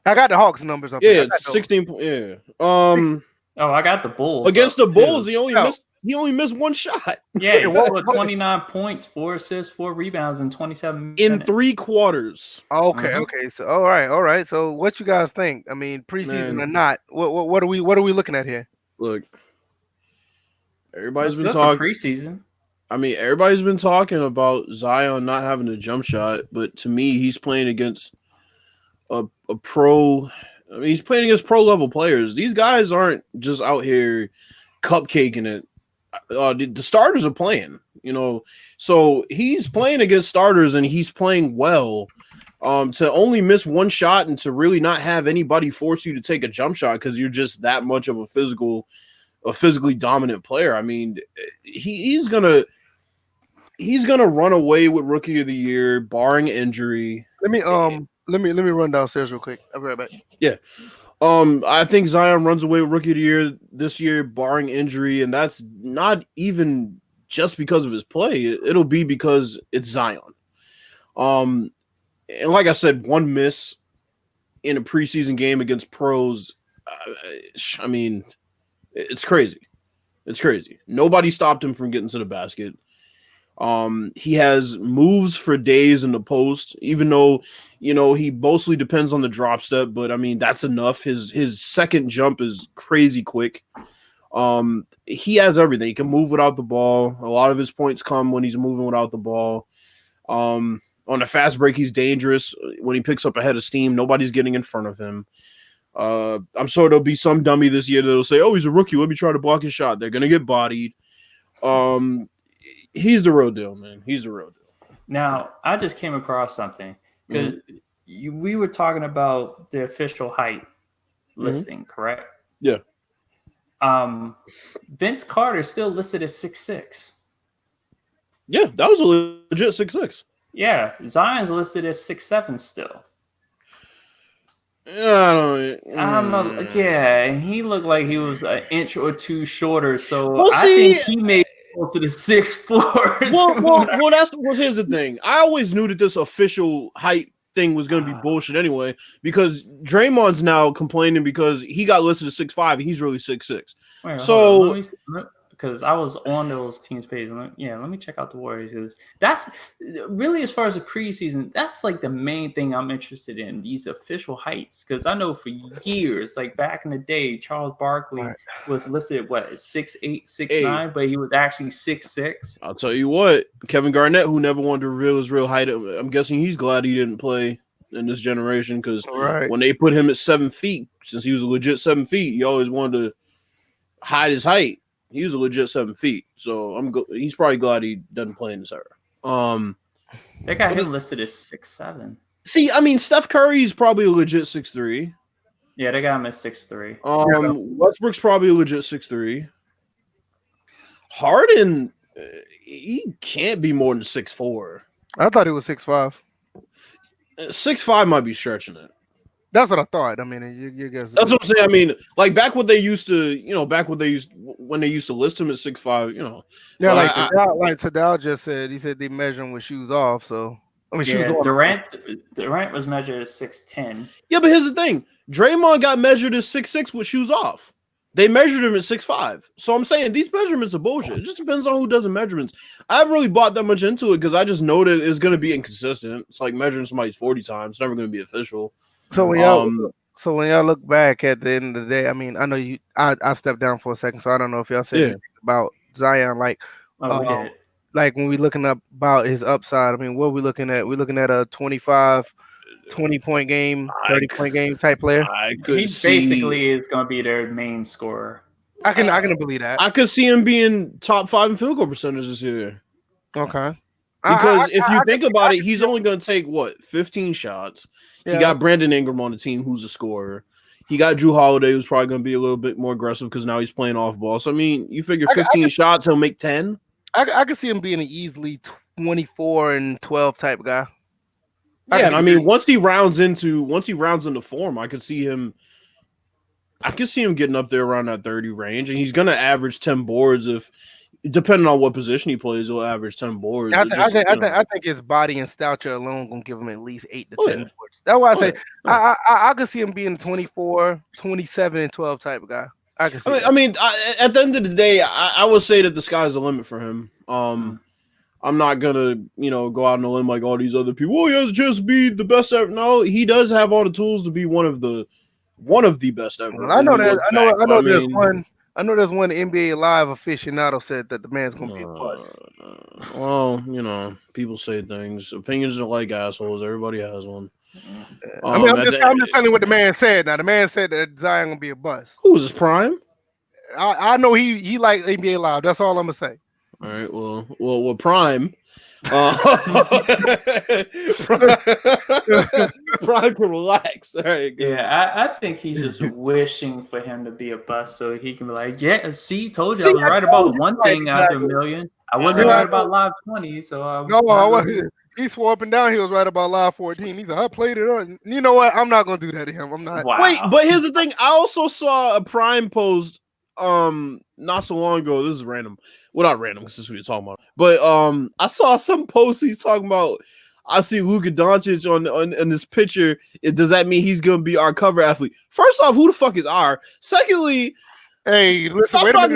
I got the Hawks numbers up. Yeah, 16. Yeah. I got the Bulls against the Bulls. He only missed one shot. Yeah, he scored 29 points, 4 assists, 4 rebounds, in 27 in 3 quarters. Okay. So all right. So what you guys think? I mean, preseason or not? What are we looking at here? Look, everybody's been talking preseason. I mean, everybody's been talking about Zion not having a jump shot, but to me, he's playing against a pro. I mean, he's playing against pro level players. These guys aren't just out here cupcaking it. The starters are playing, so he's playing against starters and he's playing well. To only miss one shot and to really not have anybody force you to take a jump shot because you're just that much of a physically dominant player. I mean, he's gonna run away with Rookie of the Year, barring injury. Let me run downstairs real quick. I'll be right back. Yeah. I think Zion runs away with Rookie of the Year this year, barring injury, and that's not even just because of his play. It'll be because it's Zion. And like I said, one miss in a preseason game against pros. I mean, it's crazy. It's crazy. Nobody stopped him from getting to the basket. He has moves for days in the post, even though, he mostly depends on the drop step, but I mean, that's enough. His second jump is crazy quick. He has everything. He can move without the ball. A lot of his points come when he's moving without the ball. On a fast break, he's dangerous. When he picks up a head of steam, nobody's getting in front of him. I'm sure there'll be some dummy this year that'll say, "Oh, he's a rookie. Let me try to block his shot." They're gonna get bodied. He's the real deal, man. He's the real deal. Now, I just came across something because we were talking about the official height listing, correct? Yeah. Vince Carter still listed as 6'6". Yeah, that was a legit 6'6". Yeah, Zion's listed as 6'7" still. Yeah, and he looked like he was an inch or two shorter, so I think he made to the 6'4". Well, here's the thing. I always knew that this official height thing was going to be bullshit anyway, because Draymond's now complaining because he got listed as 6'5" and he's really 6'6". So because I was on those teams' page. Let me check out the Warriors. Because that's really, as far as the preseason, that's like the main thing I'm interested in, these official heights. Because I know for years, like back in the day, Charles Barkley was listed at 6'8", 6'9", but he was actually 6'6". I'll tell you what, Kevin Garnett, who never wanted to reveal his real height, I'm guessing he's glad he didn't play in this generation, because when they put him at 7 feet, since he was a legit 7 feet, he always wanted to hide his height. He was a legit 7 feet, so he's probably glad he doesn't play in this era. They got him listed as 6'7". See, I mean, Steph Curry is probably a legit 6'3". Yeah, they got him at 6'3". Westbrook's probably a legit 6'3". Harden, he can't be more than 6'4". I thought he was 6'5". 6'5" might be stretching it. That's what I thought. I mean, you guys. That's what I'm saying. I mean, like when they used to list him at 6'5", Yeah, like Tadal just said, he said they measure him with shoes off. So I mean, Durant was measured as 6'10". Yeah, but here's the thing: Draymond got measured as 6'6" with shoes off. They measured him at 6'5". So I'm saying these measurements are bullshit. It just depends on who does the measurements. I haven't really bought that much into it because I just know that it's going to be inconsistent. It's like measuring somebody's 40 times. It's never going to be official. So when y'all look back at the end of the day, I mean, I know I stepped down for a second, so I don't know if y'all said anything about Zion. Like, like when we looking up about his upside. I mean, what are we looking at? We're looking at a 25, 20-point game, 30-point game type player. He basically is going to be their main scorer. I can believe that. I could see him being top 5 in field goal percentage this year. Okay. Because if you think about it, he's only going to take, 15 shots. Yeah. He got Brandon Ingram on the team, who's a scorer. He got Drew Holiday, who's probably going to be a little bit more aggressive because now he's playing off ball. So, I mean, you figure 15 shots, he'll make 10. I could see him being an easily 24 and 12 type guy. Yeah, and I mean, once he rounds into form, I could see him getting up there around that 30 range, and he's going to average 10 boards if, depending on what position he plays, he'll average 10 boards. I think his body and stature alone going to give him at least 8 to 10 boards. That's why I say I could see him being 24, 27, and 12 type of guy. I mean, at the end of the day, I would say that the sky's the limit for him. I'm not gonna, go out on a limb like all these other people. Oh, he has a chance to be the best ever. No, he does have all the tools to be one of the best ever. I know that. I know there's one. I know there's one NBA Live aficionado said that the man's gonna be a bust. Well, people say things. Opinions are like assholes. Everybody has one. I mean, I'm just telling you what the man said. Now, the man said that Zion gonna be a bust. Who was his prime? I know he liked NBA Live. That's all I'm gonna say. All right. Well, prime. Prime can relax. All right. Good. Yeah, I think he's just wishing for him to be a bust so he can be like, yeah, see, told you I was right about one thing out of a million. I wasn't right about Live 20, so I wasn't. He swore up and down he was right about Live 14. He said, I played it on. You know what? I'm not going to do that to him. I'm not. Wow. Wait, but here's the thing. I also saw a Prime post not so long ago. This is random. Well, not random because this is what you're talking about. But I saw some post he's talking about. I see Luka Doncic on this picture. Does that mean he's going to be our cover athlete? First off, who the fuck is our? Secondly, hey, listen, wait a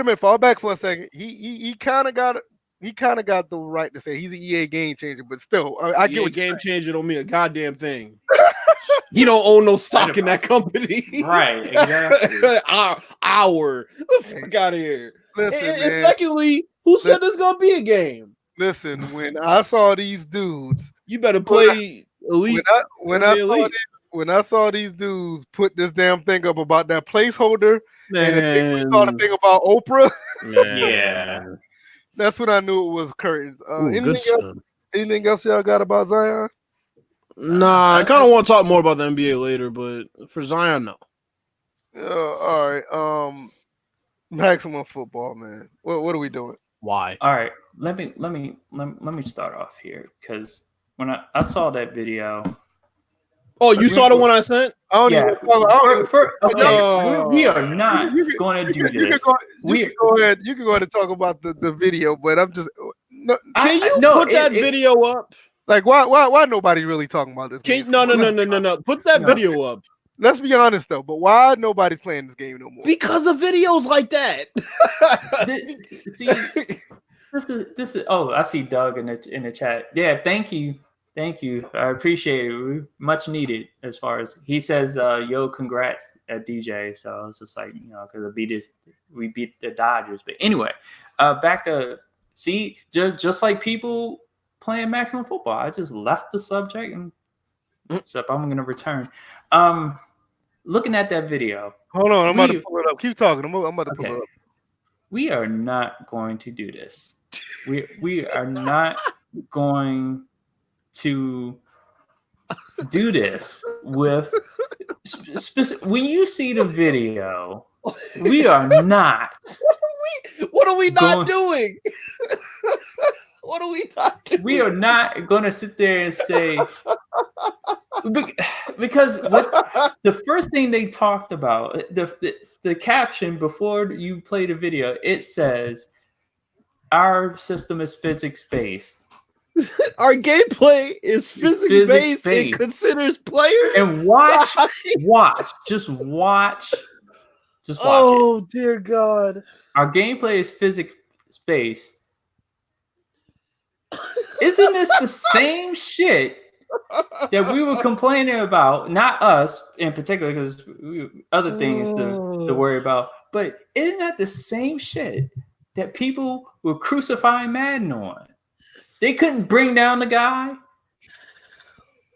minute. Fall back for a second. He kind of got the right to say he's an EA game changer, but still, I get what game changer don't mean a goddamn thing. He don't own no stock in that company, right? Exactly. Our the fuck out of here. Listen, and secondly, who said there's gonna be a game? Listen, when I saw these dudes, you better play elite. When I saw these dudes put this damn thing up about that placeholder, and we saw the thing about Oprah. Yeah. That's when I knew it was curtains. Anything else y'all got about Zion? Nah, I kind of want to talk more about the NBA later, but for Zion, no. All right. Maximum football, man. What are we doing? Why? All right. Let me start off here because when I saw that video. Oh, you saw the one I sent? We are not going to do this. You can go ahead and talk about the video, but I'm just. Can you put that video up? Like why nobody really talking about this game? No. Put that video up. Let's be honest though, but why nobody's playing this game no more? Because of videos like that. This is. Oh, I see Doug in the chat. Yeah, thank you. I appreciate it. Much needed. As far as he says, yo, congrats at DJ. So it's just like because we beat the Dodgers. But anyway, back to just like people playing maximum football. I just left the subject and except I'm going to return. Looking at that video. Hold on, I'm about to pull it up. Keep talking. I'm about to pull it up. We are not going to do this. We are not going to do this with when you see the video. We are not. What are we not doing? What are we not doing? We are not going to sit there and say because the first thing they talked about the caption before you play the video, it says our system is physics based. Our gameplay is physics-based and considers players. And watch. Just watch. Oh, dear God. Our gameplay is physics-based. Isn't this the same shit that we were complaining about? Not us in particular, because other things to worry about. But isn't that the same shit that people were crucifying Madden on? They couldn't bring down the guy.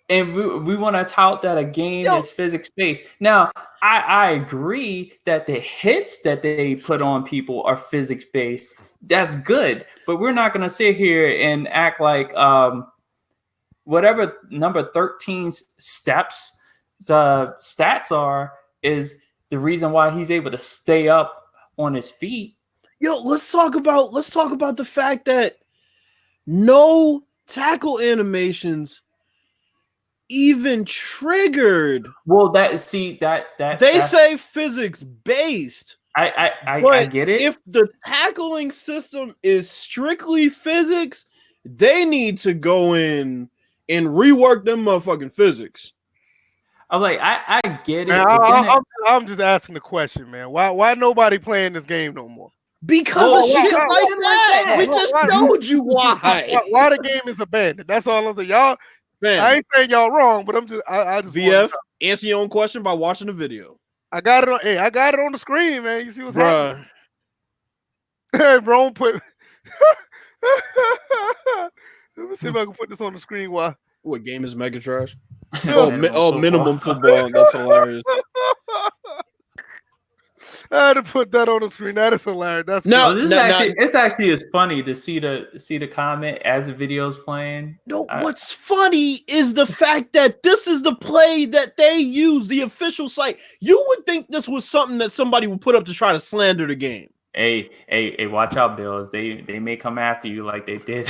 And we want to tout that a game is physics-based. Now, I agree that the hits that they put on people are physics-based. That's good. But we're not going to sit here and act like whatever number 13 steps the stats are is the reason why he's able to stay up on his feet. Yo, let's talk about the fact that no tackle animations even triggered. Well, they say physics based. I get it. If the tackling system is strictly physics, they need to go in and rework them motherfucking physics. I'm like, I get it. Man, I'm just asking the question, man. Why nobody playing this game no more? Because of shit like that. We just showed you why. Why the game is abandoned. That's all I'm saying. Y'all, man, I ain't saying y'all wrong, but I'm just I just VF, answer your own question by watching the video. I got it on. Hey, I got it on the screen, man. You see what's happening? Hey, bro, put. Let me see if I can put this on the screen. Why? What game is mega trash? Minimum football. That's hilarious. I had to put that on the screen. That is hilarious. That's it's actually it's funny to see the comment as the video's playing. No, what's funny is the fact that this is the play that they use, the official site. You would think this was something that somebody would put up to try to slander the game. Hey, watch out, Bills. They may come after you like they did.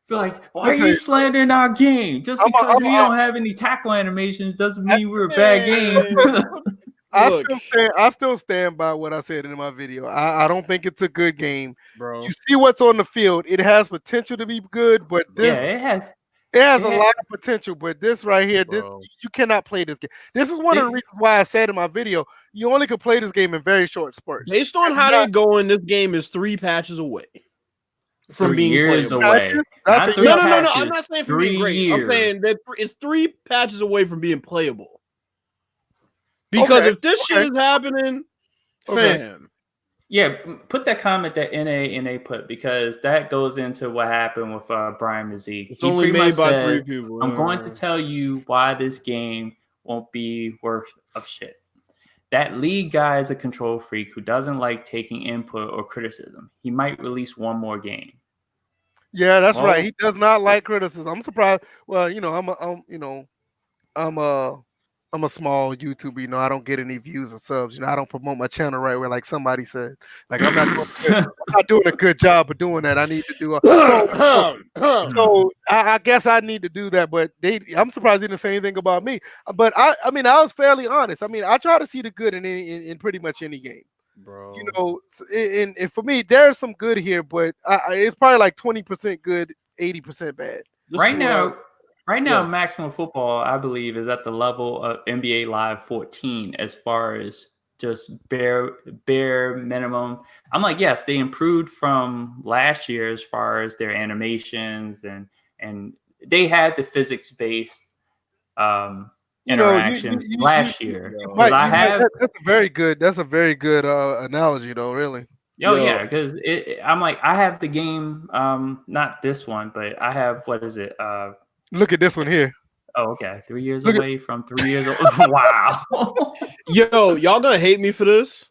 Be like, why are you slandering our game? Just because we don't have any tackle animations doesn't mean we're a bad game. I still stand by what I said in my video. I don't think it's a good game. Bro. You see what's on the field. It has potential to be good, but this it has a lot of potential. But this right here, you cannot play this game. This is one of the reasons why I said in my video, you only can play this game in very short spurts. Based on how they're going, this game is 3 patches away from being years away. No. I'm not saying from being great. I'm saying that it's 3 patches away from being playable. Because if this shit is happening, fam. Yeah, put that comment that NA put, because that goes into what happened with Brian Mazik. It's only made by 3 people. I'm going to tell you why this game won't be worth of shit. That league guy is a control freak who doesn't like taking input or criticism. He might release one more game. Yeah, that's right. He does not like criticism. I'm surprised. Well, I'm a small YouTuber. I don't get any views or subs. I don't promote my channel right where, like somebody said. Like I'm not doing a good job of doing that. I need to do. So I guess I need to do that. But I'm surprised they didn't say anything about me. But I was fairly honest. I try to see the good in pretty much any game. Bro, and for me, there's some good here, but it's probably like 20% good, 80% bad. Right now, Maximum Football, I believe, is at the level of NBA Live 14 as far as just bare minimum. I'm like, yes, they improved from last year as far as their animations and they had the physics-based interactions last year. That's a very good analogy, though. Really. Yeah, because I'm like, I have the game, not this one, but I have, what is it? Look at this one here. Oh, okay. 3 years away from 3 years old. Wow. Yo, y'all gonna hate me for this?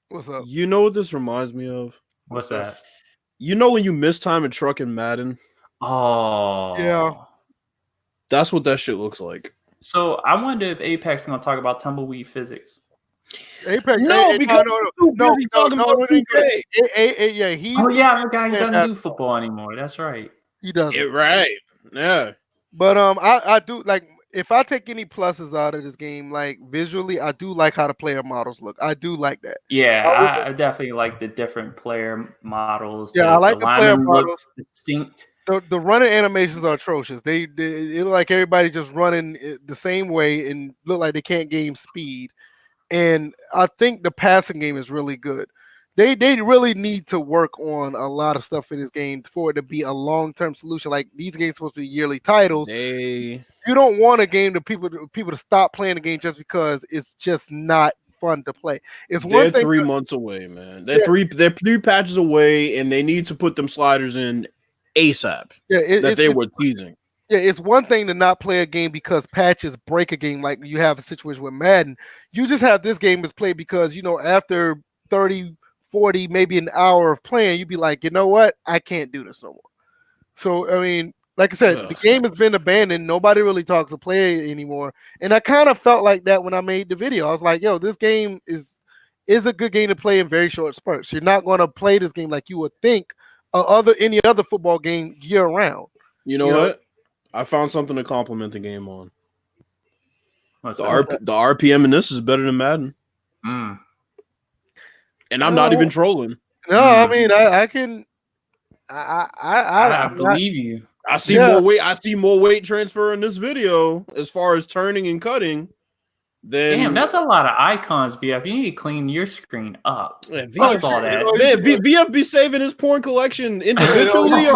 What's up? You know what this reminds me of? What's that? You know when you mistime a truck in Madden? Oh. Yeah. That's what that shit looks like. So I wonder if Apex is gonna talk about tumbleweed physics. Apex? No, because no, he's talking about 2K. The guy doesn't do football anymore. That's right. He doesn't. Right. Yeah. But I do like if I take any pluses out of this game, like visually, I do like how the player models look. I do like that. Yeah, I definitely like the different player models. Yeah, I like the player linemen models. look distinct. The running animations are atrocious. They it look like everybody just running the same way and look like they can't gain speed. And I think the passing game is really good. They really need to work on a lot of stuff in this game for it to be a long-term solution. Like these games supposed to be yearly titles. You don't want a game to people to stop playing the game just because it's just not fun to play. They're 3 months away, man. They're three patches away, and they need to put them sliders in ASAP. Yeah, they were teasing. Yeah, it's one thing to not play a game because patches break a game, like you have a situation with Madden. You just have this game is played because, after 30, 40, maybe an hour of playing, you'd be like, you know what? I can't do this no more. So, I mean, like I said, the game has been abandoned. Nobody really talks to play it anymore. And I kind of felt like that when I made the video. I was like, yo, this game is a good game to play in very short spurts. You're not going to play this game like you would think any other football game year round. You know what? I found something to compliment the game on. The RPM in this is better than Madden. And I'm not even trolling. No, I mean I believe you. I see more weight. I see more weight transfer in this video as far as turning and cutting. Damn, that's a lot of icons, VF. You need to clean your screen up. Yeah, I saw that. Man, VF be saving his porn collection individually. You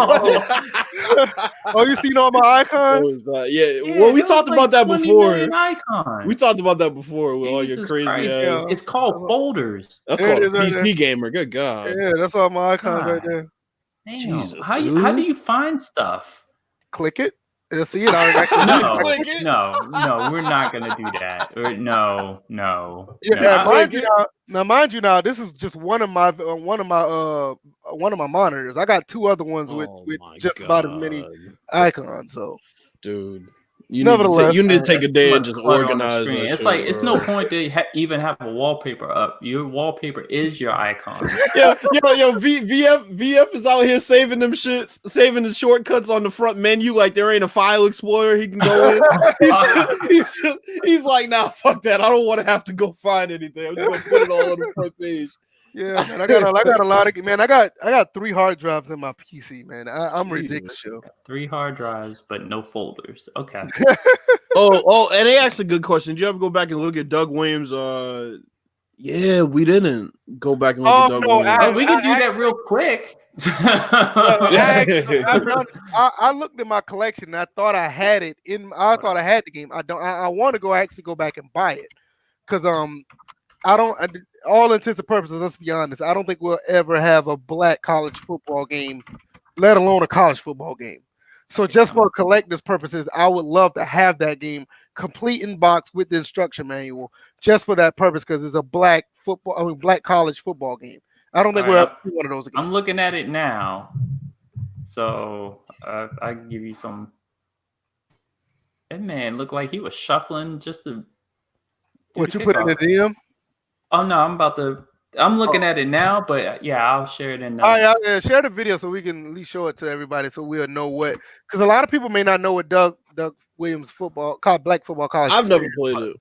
seen all my icons? Well, we talked about that before. Icons. We talked about that before with all your crazy ass. It's called folders. That's called a PC gamer. Good God. Yeah, that's all my icons right there. Damn. Jesus, how do you find stuff? Click it. You'll see it. No, we're not gonna do that. No. Yeah, mind you, now this is just one of my monitors. I got two other ones with just about as many icons. So, dude, you need to take a day and just organize. It's like it's no point to even have a wallpaper up. Your wallpaper is your icon. VF is out here saving them shits, saving the shortcuts on the front menu like there ain't a file explorer he can go in. He's like, nah, fuck that. I don't want to have to go find anything. I'm just gonna put it all on the front page. Yeah, man, I got a lot of man. I got 3 hard drives in my PC, man. I'm ridiculous. 3 hard drives, but no folders. Okay. And they asked a good question. Did you ever go back and look at Doug Williams? Yeah, we didn't go back and look at Doug Williams. We can do that real quick. I looked at my collection and I thought I had it I thought I had the game. I don't. I want to go back and buy it because I don't. All intents and purposes, let's be honest, I don't think we'll ever have a black college football game, let alone a college football game. So just for collector's purposes, I would love to have that game complete in box with the instruction manual, just for that purpose, because it's a black college football game. I don't think we'll ever see one of those again. I'm looking at it now, so I can give you some. That man looked like he was shuffling just to. What you put in the DM? Oh no, I'm looking at it now, but yeah, I'll share it in. Share the video so we can at least show it to everybody, so we'll know what. Because a lot of people may not know what Doug Williams black football college. I've never played it.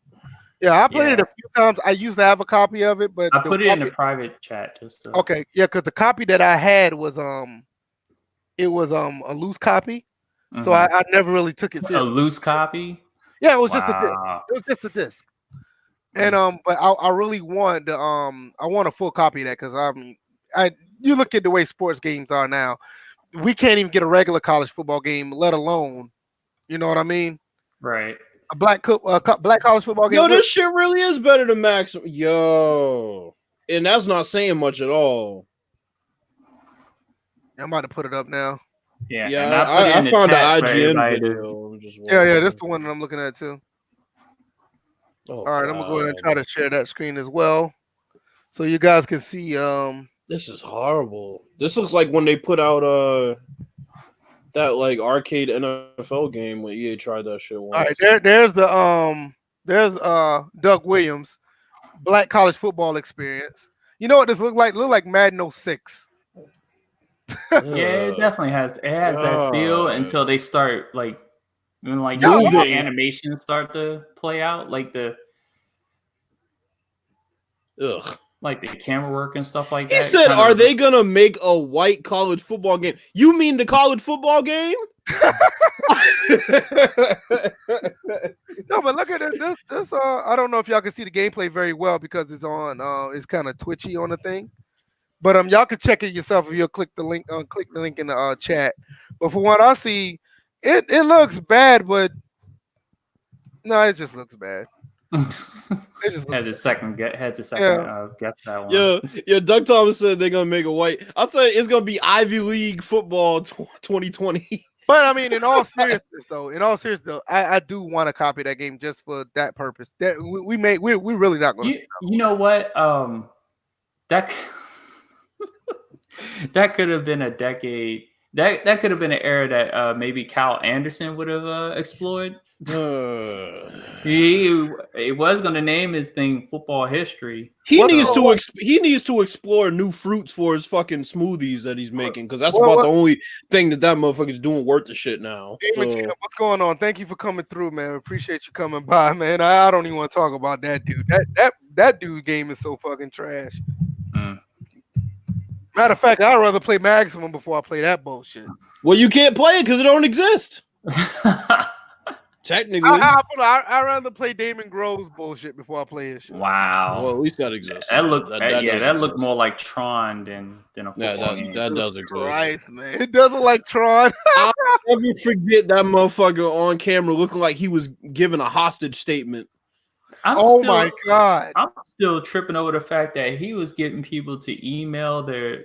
Yeah, I played it a few times. I used to have a copy of it, but I put it in a private chat just to. Okay, yeah, because the copy that I had was it was a loose copy, so I never really took it seriously. A loose copy? Yeah, it was just a disc. It was just a disc. And but I really want I want a full copy of that because you look at the way sports games are now, we can't even get a regular college football game, let alone, you know what I mean? Right. A black college football game. Yo, this shit really is better than Maximum. Yo, and that's not saying much at all. I'm about to put it up now. Yeah, I found the IGN video. Yeah, that's the one that I'm looking at too. All right, I'm gonna go ahead and try to share that screen as well, so you guys can see. This is horrible. This looks like when they put out that like arcade NFL game when EA tried that shit once. All right, there's Doug Williams, black college football experience. You know what this look like? Look like Madden 06. Yeah, it definitely has. It has that feel until they start like When like the animations start to play out, like the camera work and stuff like that. He said, "Are they gonna make a white college football game?" You mean the college football game? No, but look at this. I don't know if y'all can see the gameplay very well because it's on. It's kind of twitchy on the thing. But y'all can check it yourself if you'll click the link in the chat. But from what I see, it looks bad, but no, it just looks bad. Had to second guess that one. Yeah. Doug Thomas said they're gonna make a white. I'll tell you, it's gonna be Ivy League football 2020. But I mean, in all seriousness, though, I do want to copy that game just for that purpose. That we're really not going to. You know what? That that could have been a decade. That could have been an era that maybe Kyle Anderson would have explored. He was going to name his thing football history. He needs to explore new fruits for his fucking smoothies that he's making, because that's about the only thing that motherfucker's doing worth the shit now. What's going on? Thank you for coming through, man. Appreciate you coming by, man. I don't even want to talk about that dude. That dude game is so fucking trash. Matter of fact, I'd rather play Maximum before I play that bullshit. Well, you can't play it because it don't exist. Technically, I'd rather play Damon Grove's bullshit before I play his shit. Wow. Well, at least that exists. That looked more like Tron than a football game. That does exist. Christ, man. It doesn't like Tron. I'll never forget that motherfucker on camera looking like he was giving a hostage statement. My God. I'm still tripping over the fact that he was getting people to email their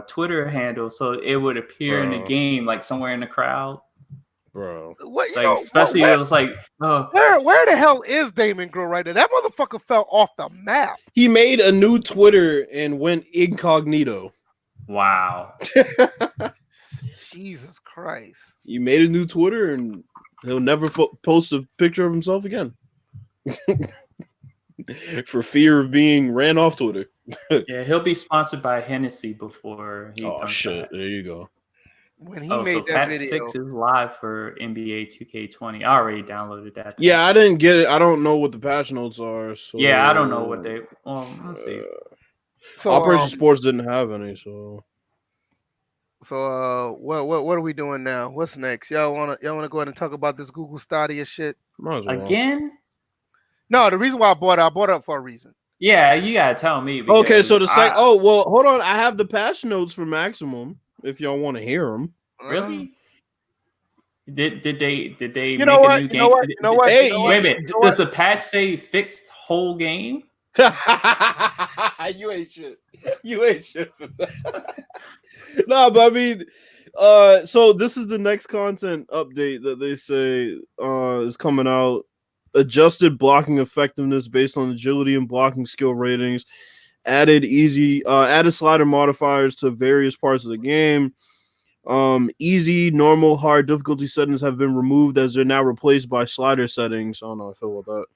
Twitter handle so it would appear in the game, like somewhere in the crowd. Bro, especially it was like, where the hell is Damon Grove right now? That motherfucker fell off the map. He made a new Twitter and went incognito. Wow. Jesus Christ. He made a new Twitter and he'll never post a picture of himself again. For fear of being ran off Twitter. Yeah, he'll be sponsored by Hennessy before he comes shit. back. There you go. When he made that patch video, 6 is live for NBA 2K20. I already downloaded that. Yeah, I didn't get it. I don't know what the patch notes are. So, yeah, I don't know what they. Well, let's see. Operation Sports didn't have any, so. So, what are we doing now? What's next? Y'all wanna go ahead and talk about this Google Stadia shit again? No, the reason why I bought it up for a reason. Yeah, you gotta tell me. Okay, so hold on. I have the patch notes for Maximum. If y'all want to hear them, really? Did they make a new game? You know what? Hey, wait a minute. Does the patch say fixed whole game? You ain't shit. You ain't shit for that. No, but I mean, so this is the next content update that they say is coming out. Adjusted blocking effectiveness based on agility and blocking skill ratings. Added slider modifiers to various parts of the game. Easy, normal, hard difficulty settings have been removed as they're now replaced by slider settings. I don't know how I feel about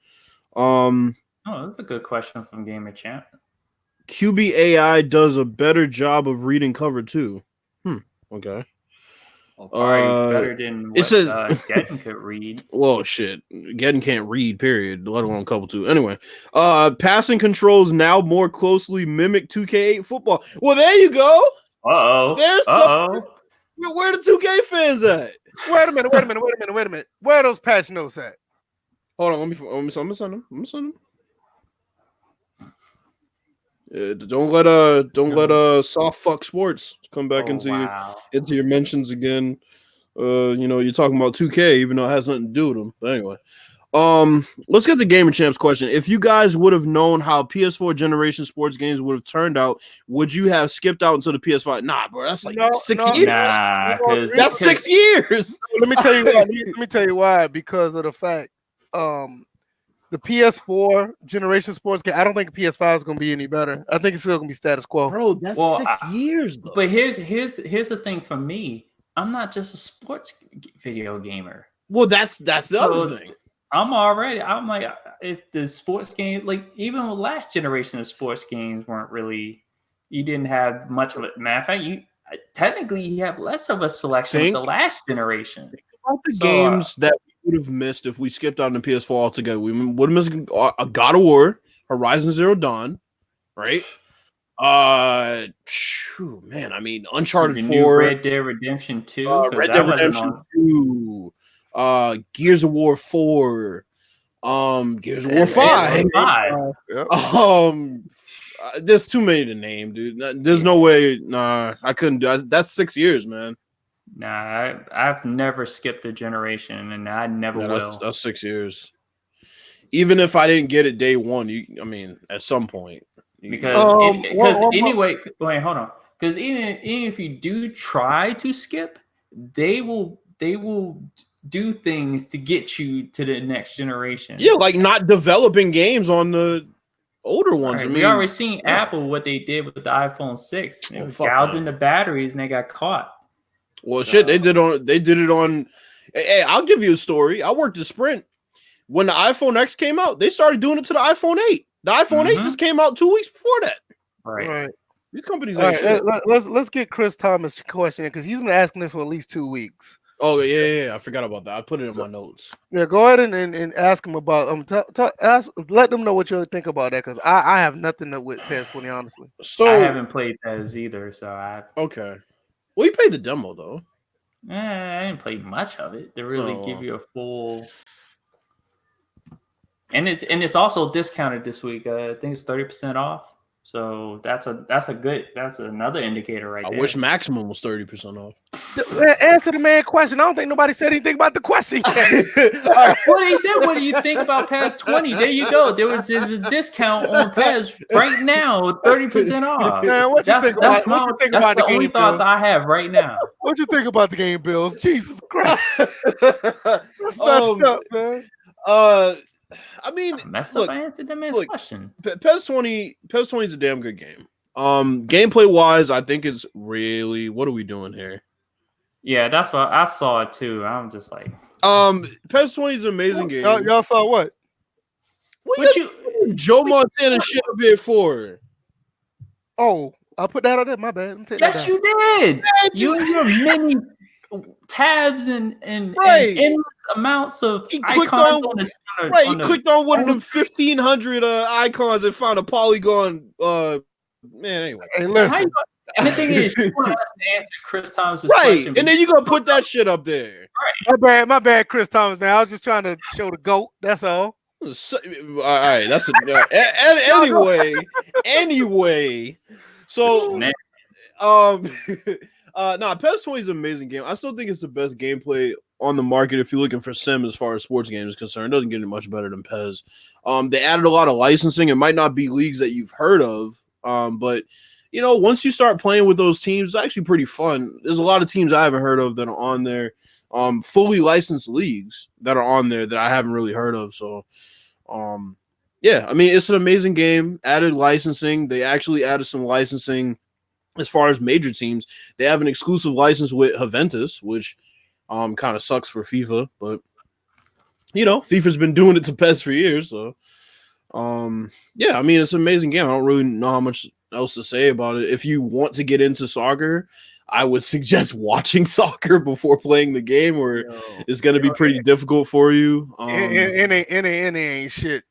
that. That's a good question from Gamer Champ. QB AI does a better job of reading cover too. Okay. Well, better than what Gedden could read. Well, shit. Gedden can't read, period, let alone cover two. Anyway, passing controls now more closely mimic 2K8 football. Well, there you go. There's some. Where the 2K fans at? Wait a minute. Where are those patch notes at? Hold on, let me send them. Don't let soft fuck sports come back into your mentions again. You're talking about 2K, even though it has nothing to do with them. But anyway, let's get the Gamer Champs question. If you guys would have known how PS4 generation sports games would have turned out, would you have skipped out into the PS5? Nah, bro, that's like 6 years. Nah, that's 6 years. Let me tell you why. Let me tell you why. Because of the fact, the PS4 generation sports game, I don't think PS5 is going to be any better. I think it's still going to be status quo. Bro, that's 6 years, though. But here's the thing for me. I'm not just a sports video gamer. Well, that's the other thing. I'm like, if the sports game, like even with last generation of sports games weren't really, you didn't have much of it. Matter of fact, you have less of a selection with the last generation. about the games that we would have missed if we skipped out on the PS4 altogether? We would have missed a God of War, Horizon Zero Dawn, right? Man, I mean, Uncharted 4, Red Dead Redemption 2, Red Dead Redemption 2, Gears of War 4, Gears of War 5. There's too many to name, dude. There's no way. Nah, I couldn't do. That's 6 years, man. Nah, I've never skipped a generation, and I never will. That's 6 years. Even if I didn't get it day one, at some point. Because anyway, wait, hold on. Because even if you do try to skip, they will do things to get you to the next generation. Yeah, like not developing games on the older ones. Right. We already seen Apple what they did with the iPhone 6. They was gouging the batteries and they got caught. Well, shit, they did it on. Hey, I'll give you a story. I worked at Sprint. When the iPhone X came out, they started doing it to the iPhone 8. The iPhone 8 just came out 2 weeks before that. Right. These companies ain't shit. Let's get Chris Thomas' question because he's been asking this for at least 2 weeks. Oh yeah, I forgot about that. I put it in my notes. Yeah, go ahead and ask him about let them know what you think about that because I have nothing with PES 20 honestly. So I haven't played PES either, so okay. Well, you played the demo though. I didn't play much of it to really give you a full. And it's also discounted this week. I think it's 30% off. So that's another indicator right there. I wish maximum was 30% off. Answer the man question. I don't think nobody said anything about the question yet. Well, he said, "What do you think about PES 20?" There you go. There's a discount on PES right now, 30% off. Man, what you think about the only thoughts I have right now. What you think about the game, Bills? Jesus Christ, that's messed up, man. I mean, I answered the man's question. PES 20 is a damn good game. Gameplay wise, I think it's really. What are we doing here? Yeah, that's what I saw it too. I'm just like, PES 20 is an amazing game. Y'all saw what? What you Joe Montana shit up here for? Oh, I put that on there. My bad. Yes, you did. You and your many tabs and endless amounts of icons He clicked on one of them 1,500 icons and found a polygon. Man, anyway. Hey, listen. And the thing is, you want us to answer Chris Thomas's question. And then you gonna put that shit up there. Right. My bad, Chris Thomas, man. I was just trying to show the GOAT. That's all. All right, that's anyway. So, PES 20 is an amazing game. I still think it's the best gameplay on the market if you're looking for sim as far as sports games is concerned. It doesn't get any much better than PES. They added a lot of licensing. It might not be leagues that you've heard of, but once you start playing with those teams, it's actually pretty fun. There's a lot of teams I haven't heard of that are on there, fully licensed leagues that are on there that I haven't really heard of. So, yeah, I mean, it's an amazing game. Added licensing. They actually added some licensing as far as major teams. They have an exclusive license with Juventus, which kind of sucks for FIFA, but FIFA's been doing it to PES for years. So, yeah, I mean, it's an amazing game. I don't really know how much else to say about it. If you want to get into soccer, I would suggest watching soccer before playing the game, or it's going to be pretty difficult for you. NA ain't shit.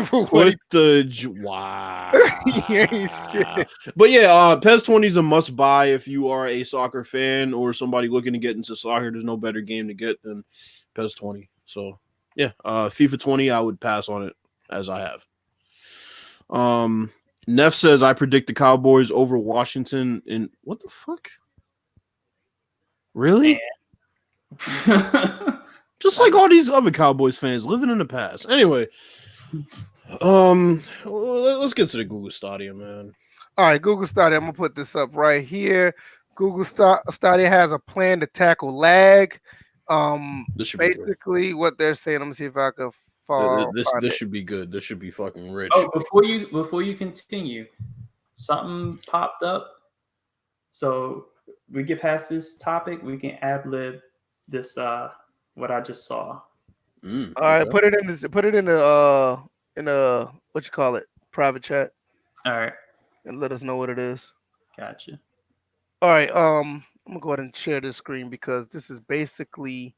What the wow? He ain't shit. But yeah, PES 20 is a must buy if you are a soccer fan or somebody looking to get into soccer. There's no better game to get than PES 20. So yeah, FIFA 20, I would pass on it as I have. Neff says I predict the Cowboys over Washington in what the fuck? Really? Just like all these other Cowboys fans living in the past. Anyway, let's get to the Google Stadia, man. All right, Google Stadia. I'm gonna put this up right here. Google Stadia has a plan to tackle lag. Basically, what they're saying. Let me see if I can follow. This should be good. This should be fucking rich. Oh, before you continue, something popped up. So we get past this topic, we can ad-lib this what I just saw. All right, put it in the what you call it, private chat. All right, and let us know what it is. Gotcha. All right, I'm gonna go ahead and share this screen because this is basically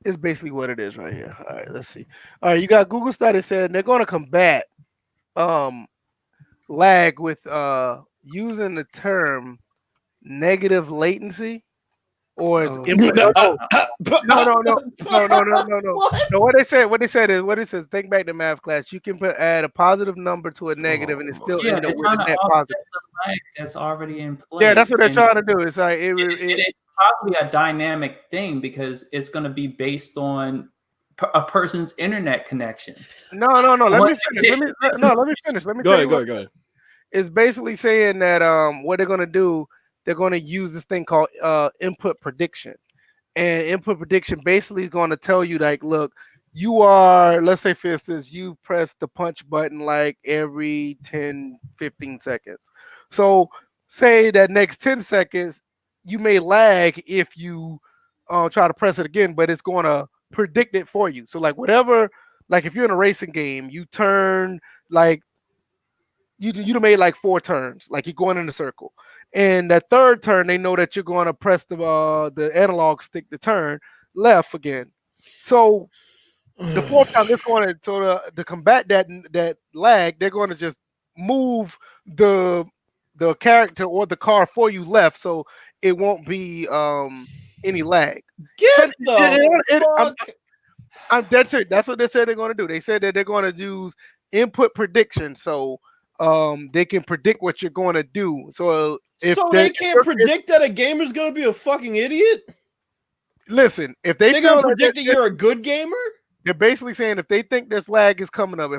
It's basically what it is right here. All right, let's see. All right, you got Google Stadia saying they're going to combat lag with using the term negative latency or it's input. No. No, what they said is what it says. Think back to math class. You can add a positive number to a negative, and it's still end up with a net positive. The lag that's already in place. Yeah, that's what they're trying to do. It's like it's probably a dynamic thing because it's going to be based on a person's internet connection. No. Let me finish. Go ahead. It's basically saying that what they're going to do, they're going to use this thing called input prediction. And input prediction basically is going to tell you, like, look, you are, let's say, for instance, you press the punch button like every 10, 15 seconds. So say that next 10 seconds, you may lag if you try to press it again, but it's going to predict it for you. So like whatever, like if you're in a racing game, you turn like you made like 4 turns, like you're going in a circle, and that third turn they know that you're going to press the analog stick to turn left again. So the fourth time it's going to combat that lag, they're going to just move the character or the car for you left, so it won't be any lag. I'm dead serious. That's what they said they're going to do. They said that they're going to use input prediction, so they can predict what you're going to do. So if they can't predict that a gamer's going to be a fucking idiot. Listen, if they're going to predict that you're a good gamer, they're basically saying if they think this lag is coming up,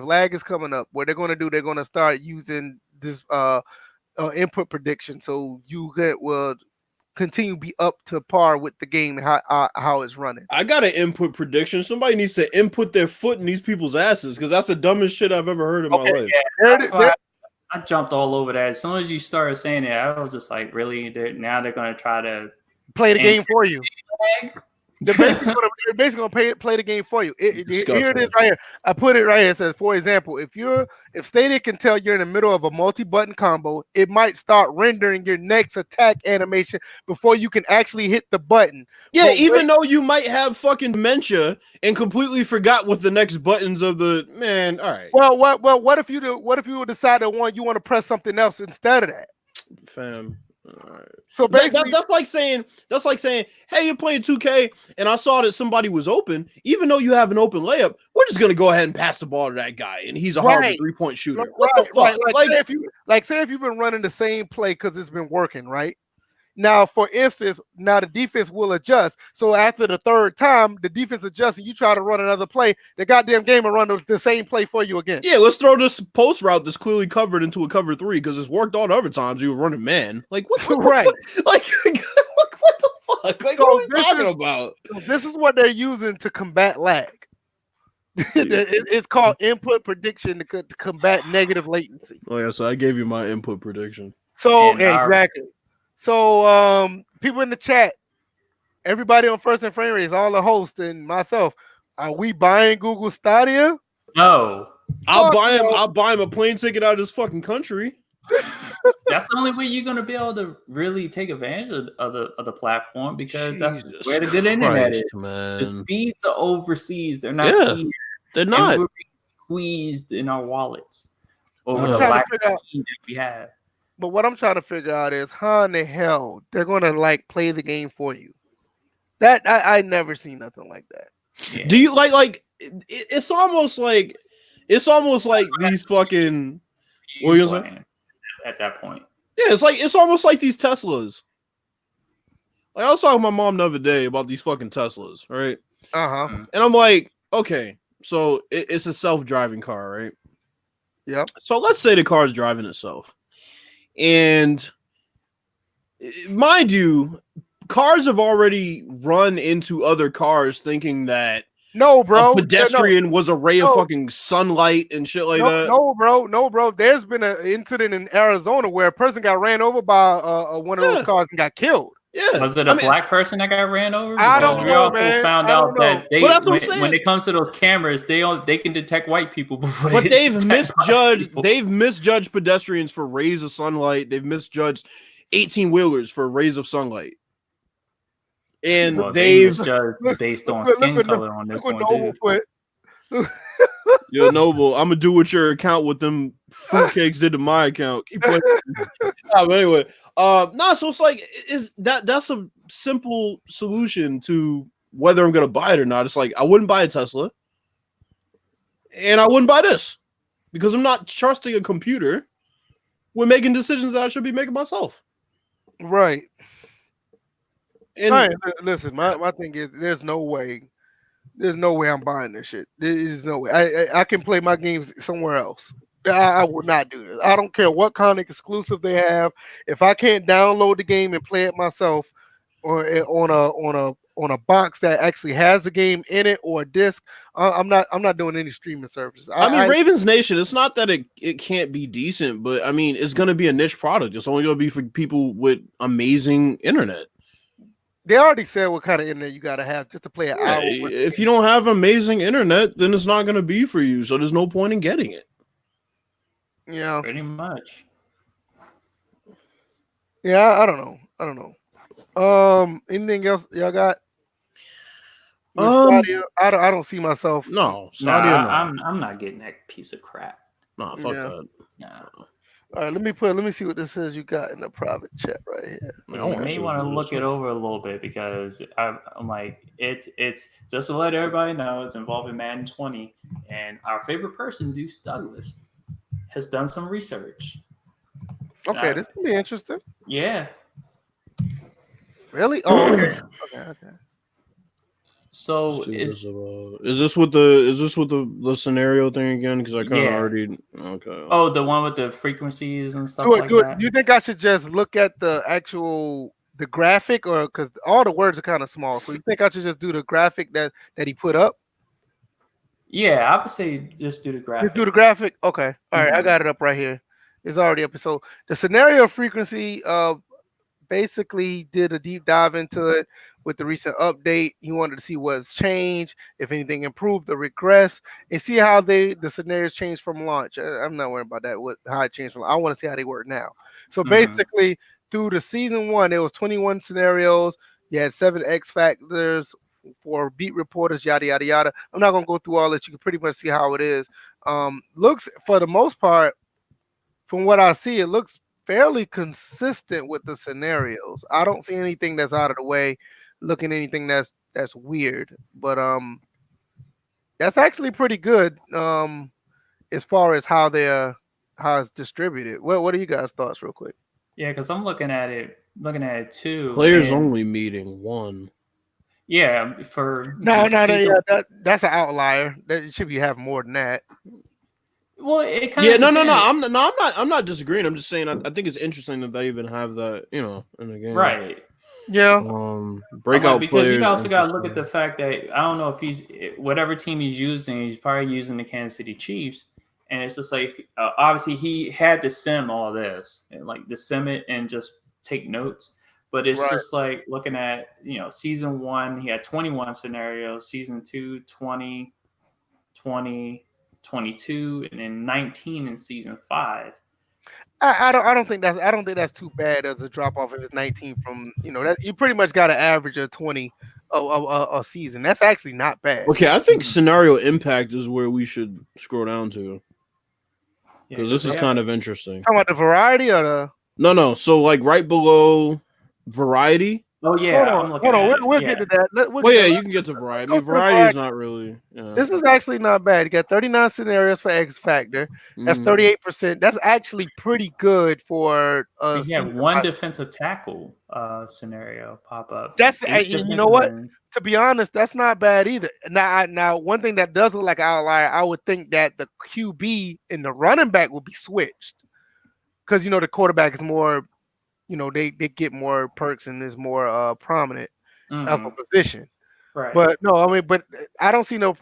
what they're going to do, they're going to start using this input prediction, so you will continue to be up to par with the game, how it's running. I got an input prediction. Somebody needs to input their foot in these people's asses because that's the dumbest shit I've ever heard in my life. Yeah, I jumped all over that. As soon as you started saying it, I was just like, really? Now they're going to try to play the game for you. They're basically going to play the game for you. Here it is right here. I put it right here. It says, for example, if Stadia can tell you're in the middle of a multi-button combo, it might start rendering your next attack animation before you can actually hit the button. Yeah, but even though you might have fucking dementia and completely forgot what the next buttons of the man. All right. Well, what if you decide that you want to press something else instead of that, fam? All right. So basically, that's like saying, hey, you're playing 2K, and I saw that somebody was open. Even though you have an open layup, we're just gonna go ahead and pass the ball to that guy, and he's a hard 3-point shooter. What the fuck? Right. Say if you've been running the same play because it's been working, right? Now, for instance, the defense will adjust. So after the third time, the defense adjusts and you try to run another play, the goddamn game will run the same play for you again. Yeah, let's throw this post route that's clearly covered into a cover 3 because it's worked all the other times you were running man. Like, what right. Like, what the fuck? Like, what are we talking about? This is what they're using to combat lag. It's called input prediction to combat negative latency. Oh, yeah, so I gave you my input prediction. So, exactly. So, people in the chat, everybody on First and Framerates, all the hosts and myself, are we buying Google Stadia? No. I'll buy him a plane ticket out of this fucking country. That's the only way you're gonna be able to really take advantage of the platform because that's where the good internet is. Man. The speeds are overseas. They're not here. They're not. And we're being squeezed in our wallets over the lack of speed that we have. But what I'm trying to figure out is how in the hell they're gonna like play the game for you. That I never seen nothing like that. Yeah. Do you like it's almost like these fucking what are you saying? At that point. Yeah, it's almost like these Teslas. Like I was talking to my mom the other day about these fucking Teslas, right? Uh-huh. And I'm like, okay, so it's a self-driving car, right? Yep. So let's say the car is driving itself. And mind you, cars have already run into other cars thinking that no, bro, a pedestrian was a ray of fucking sunlight and shit like that. No, bro. There's been an incident in Arizona where a person got ran over by one of those cars and got killed. Yeah. Was it a black person that got ran over? I don't know, we also man. found out that when it comes to those cameras, they can detect white people before. But they've misjudged pedestrians for rays of sunlight. They've misjudged 18-wheelers for rays of sunlight. And they've judged based on skin color on this one too. Yo, Noble, I'm gonna do what your account with them fruitcakes did to my account. Keep playing. But anyway, so it's like that's a simple solution to whether I'm gonna buy it or not. It's like I wouldn't buy a Tesla, and I wouldn't buy this because I'm not trusting a computer with making decisions that I should be making myself. Right. And right. Listen, my thing is, there's no way I'm buying this shit. There's no way. I can play my games somewhere else. I would not do this. I don't care what kind of exclusive they have. If I can't download the game and play it myself, or on a box that actually has the game in it or a disc, I'm not doing any streaming services. I mean, Ravens Nation. It's not that it can't be decent, but I mean, it's going to be a niche product. It's only going to be for people with amazing internet. They already said what kind of internet you got to have just to play an hour. If you don't have amazing internet, then it's not going to be for you. So there's no point in getting it. Yeah, pretty much. Yeah, I don't know. Anything else y'all got? Stadia, I don't see myself. No, Stadia. I'm not getting that piece of crap. Nah, fuck that. Nah. All right, let me see what this says you got in the private chat right here. You may want to look it over a little bit because I'm like it's just to let everybody know it's involving Madden 20, and our favorite person, Deuce Douglas, has done some research. Okay, this can be interesting. Yeah. Really? Oh, okay. Okay. So is this with the scenario thing again? Because I kind of already okay. Oh, the one with the frequencies and stuff like that. Do you think I should just look at the graphic, or because all the words are kind of small? So you think I should just do the graphic that he put up? Yeah, I would say just do the graphic. Just do the graphic. Okay. All right, I got it up right here. It's already up. So the scenario frequency basically did a deep dive into it with the recent update. He wanted to see what's changed, if anything improved or regressed, and see how the scenarios changed from launch. I'm not worried about that, how it changed from. I want to see how they work now. So basically, through the season 1, there was 21 scenarios. You had 7 X factors for beat reporters, yada yada yada. I'm not gonna go through all that. You can pretty much see how it is. Looks, for the most part, from what I see, it looks fairly consistent with the scenarios. I don't see anything that's out of the way, looking anything that's weird. But that's actually pretty good as far as how it's distributed. What are you guys' thoughts, real quick? Yeah, because I'm looking at it too. Players only meeting 1. Yeah, that's an outlier. That should be having more than that. Well, it kind of I'm not disagreeing. I'm just saying I think it's interesting that they even have that, in the game. Right. Yeah. Breakout because players. You also got to look at the fact that I don't know if he's whatever team he's using. He's probably using the Kansas City Chiefs, and it's just like obviously he had to sim all this and like to sim it and just take notes. But it's just like looking at season 1, he had 21 scenarios. Season 2, 20, 20. 22 and then 19 in season 5. I don't think that's too bad as a drop off if it's 19 from that you pretty much got an average of 20 a season. That's actually not bad. Okay, I think scenario impact is where we should scroll down to because this is kind of interesting. Talking about the variety or the no. So like right below variety. Oh yeah, hold on. We'll get to that. You can get to variety. I mean, variety is not really. Yeah. This is actually not bad. You got 39 scenarios for X Factor. That's 38%. That's actually pretty good for. One defensive tackle scenario pop up. That's you know what? To be honest, that's not bad either. Now, one thing that does look like an outlier, I would think that the QB and the running back will be switched because the quarterback is more. They get more perks and is more prominent of a position. Right. But no, I mean, but I don't see no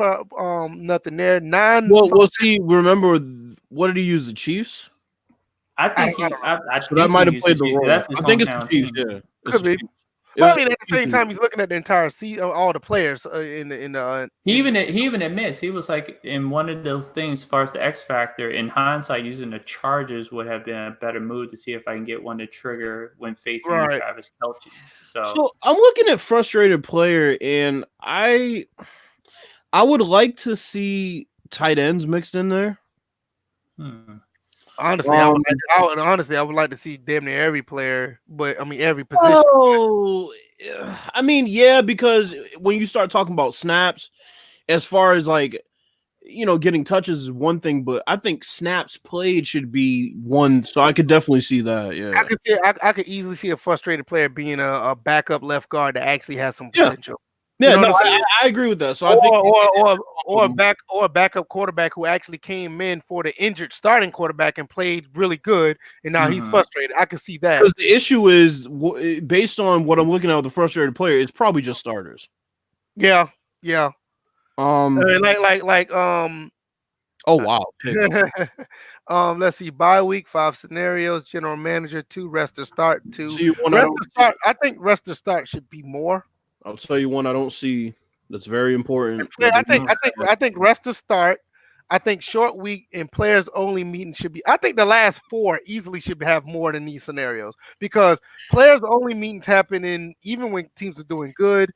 nothing there. We'll see. Remember, what did he use? The Chiefs? I think that might have played the role. I think it's the Chiefs. Yeah. Could be. Well, I mean, at the same time, he's looking at the entire season, all the players He even admits, he was like, in one of those things, as far as the X factor, in hindsight, using the Chargers would have been a better move to see if I can get one to trigger when facing Travis Kelce. So I'm looking at frustrated player, and I would like to see tight ends mixed in there. Honestly, I would like to see damn near every player, but I mean every position. Oh, I mean, yeah, because when you start talking about snaps, as far as like, getting touches is one thing, but I think snaps played should be one. So I could definitely see that. Yeah, I could easily see a frustrated player being a backup left guard that actually has some potential. Yeah, I agree with that. So I think a backup quarterback who actually came in for the injured starting quarterback and played really good, and now he's frustrated. I can see that. Because the issue is, based on what I'm looking at with the frustrated player, it's probably just starters. Yeah. Oh wow. Let's see. Bye week, 5 scenarios. General manager 2. Rest or start 2. I think rest or start should be more. I'll tell you one I don't see that's very important. I think rest or start. I think short week and players only meeting should be. I think the last 4 easily should have more than these scenarios, because players only meetings happen even when teams are doing good.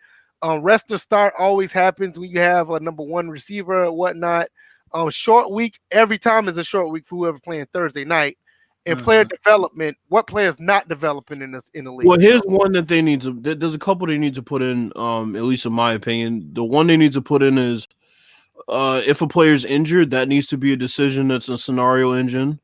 Rest or start always happens when you have a number 1 receiver or whatnot. Short week every time is a short week for whoever playing Thursday night. And player development, what players not developing in the league? Well, here's one that they need to. There's a couple they need to put in. At least in my opinion, the one they need to put in is, if a player's injured, that needs to be a decision that's a scenario engine.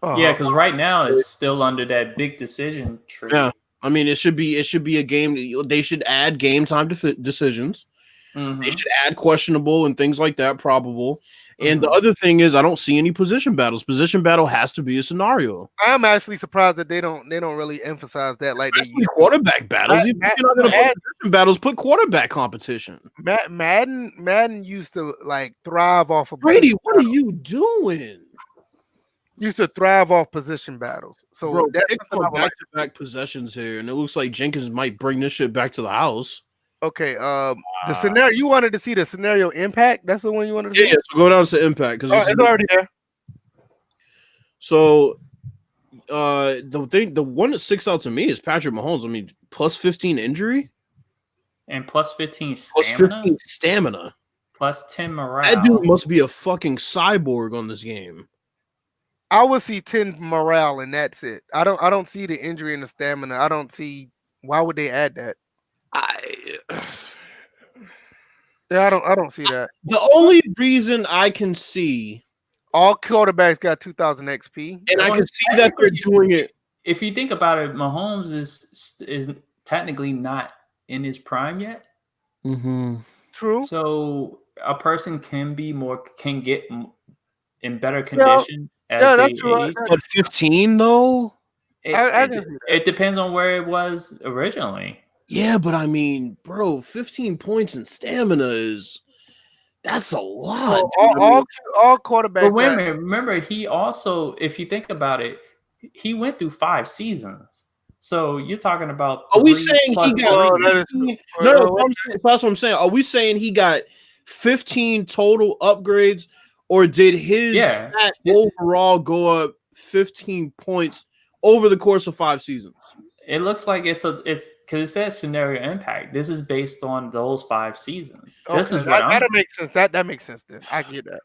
Yeah, because right now it's still under that big decision tree. Yeah, I mean it should be a game. They should add game time decisions. They should add questionable and things like that, probable. And the other thing is, I don't see any position battles. Position battle has to be a scenario. I'm actually surprised that they don't really emphasize that, like especially quarterback battles. If you're not going to put position battles, put quarterback competition. Madden used to like thrive off of Brady. What are you doing? Used to thrive off position battles. So bro, that's back-to-back possessions here, and it looks like Jenkins might bring this shit back to the house. Okay, the scenario you wanted to see, the scenario impact. That's the one you wanted to see. Yeah. So go down to impact because it's already there. So, the one that sticks out to me is Patrick Mahomes. I mean, plus 15 injury and plus 15 stamina, plus 10 morale. That dude must be a fucking cyborg on this game. I would see 10 morale, and that's it. I don't see the injury and the stamina. I don't see why would they add that. I don't see that. The only reason I can see, all quarterbacks got 2,000 XP, and I can see that they're doing it. If you think about it, Mahomes is technically not in his prime yet. True. So a person can get in better condition as they age. But 15 though, it depends on where it was originally. Yeah, but I mean, bro, 15 points in stamina that's a lot. So all quarterbacks. But wait a minute, remember, he also, if you think about it, he went through 5 seasons. So you're talking about. Are we saying he got? No, that's what I'm saying. Are we saying he got 15 total upgrades, or did his stat overall go up 15 points over the course of 5 seasons? It looks like it's because it says scenario impact. This is based on those 5 seasons. Okay, this is that makes sense. That makes sense. Then I get that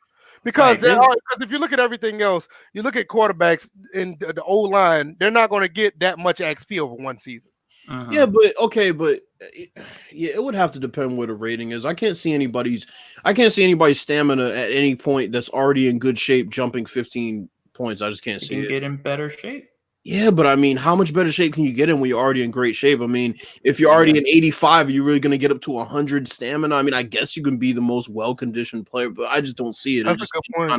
because if you look at everything else, you look at quarterbacks in the old line, they're not going to get that much XP over one season. Yeah, but it would have to depend where the rating is. I can't see anybody's stamina at any point that's already in good shape jumping 15 points. I just can't see it. Get in better shape. Yeah, but I mean, how much better shape can you get in when you're already in great shape? I mean, if you're already in 85, are you really going to get up to 100 stamina? I mean, I guess you can be the most well-conditioned player, but I just don't see it. That's a good point.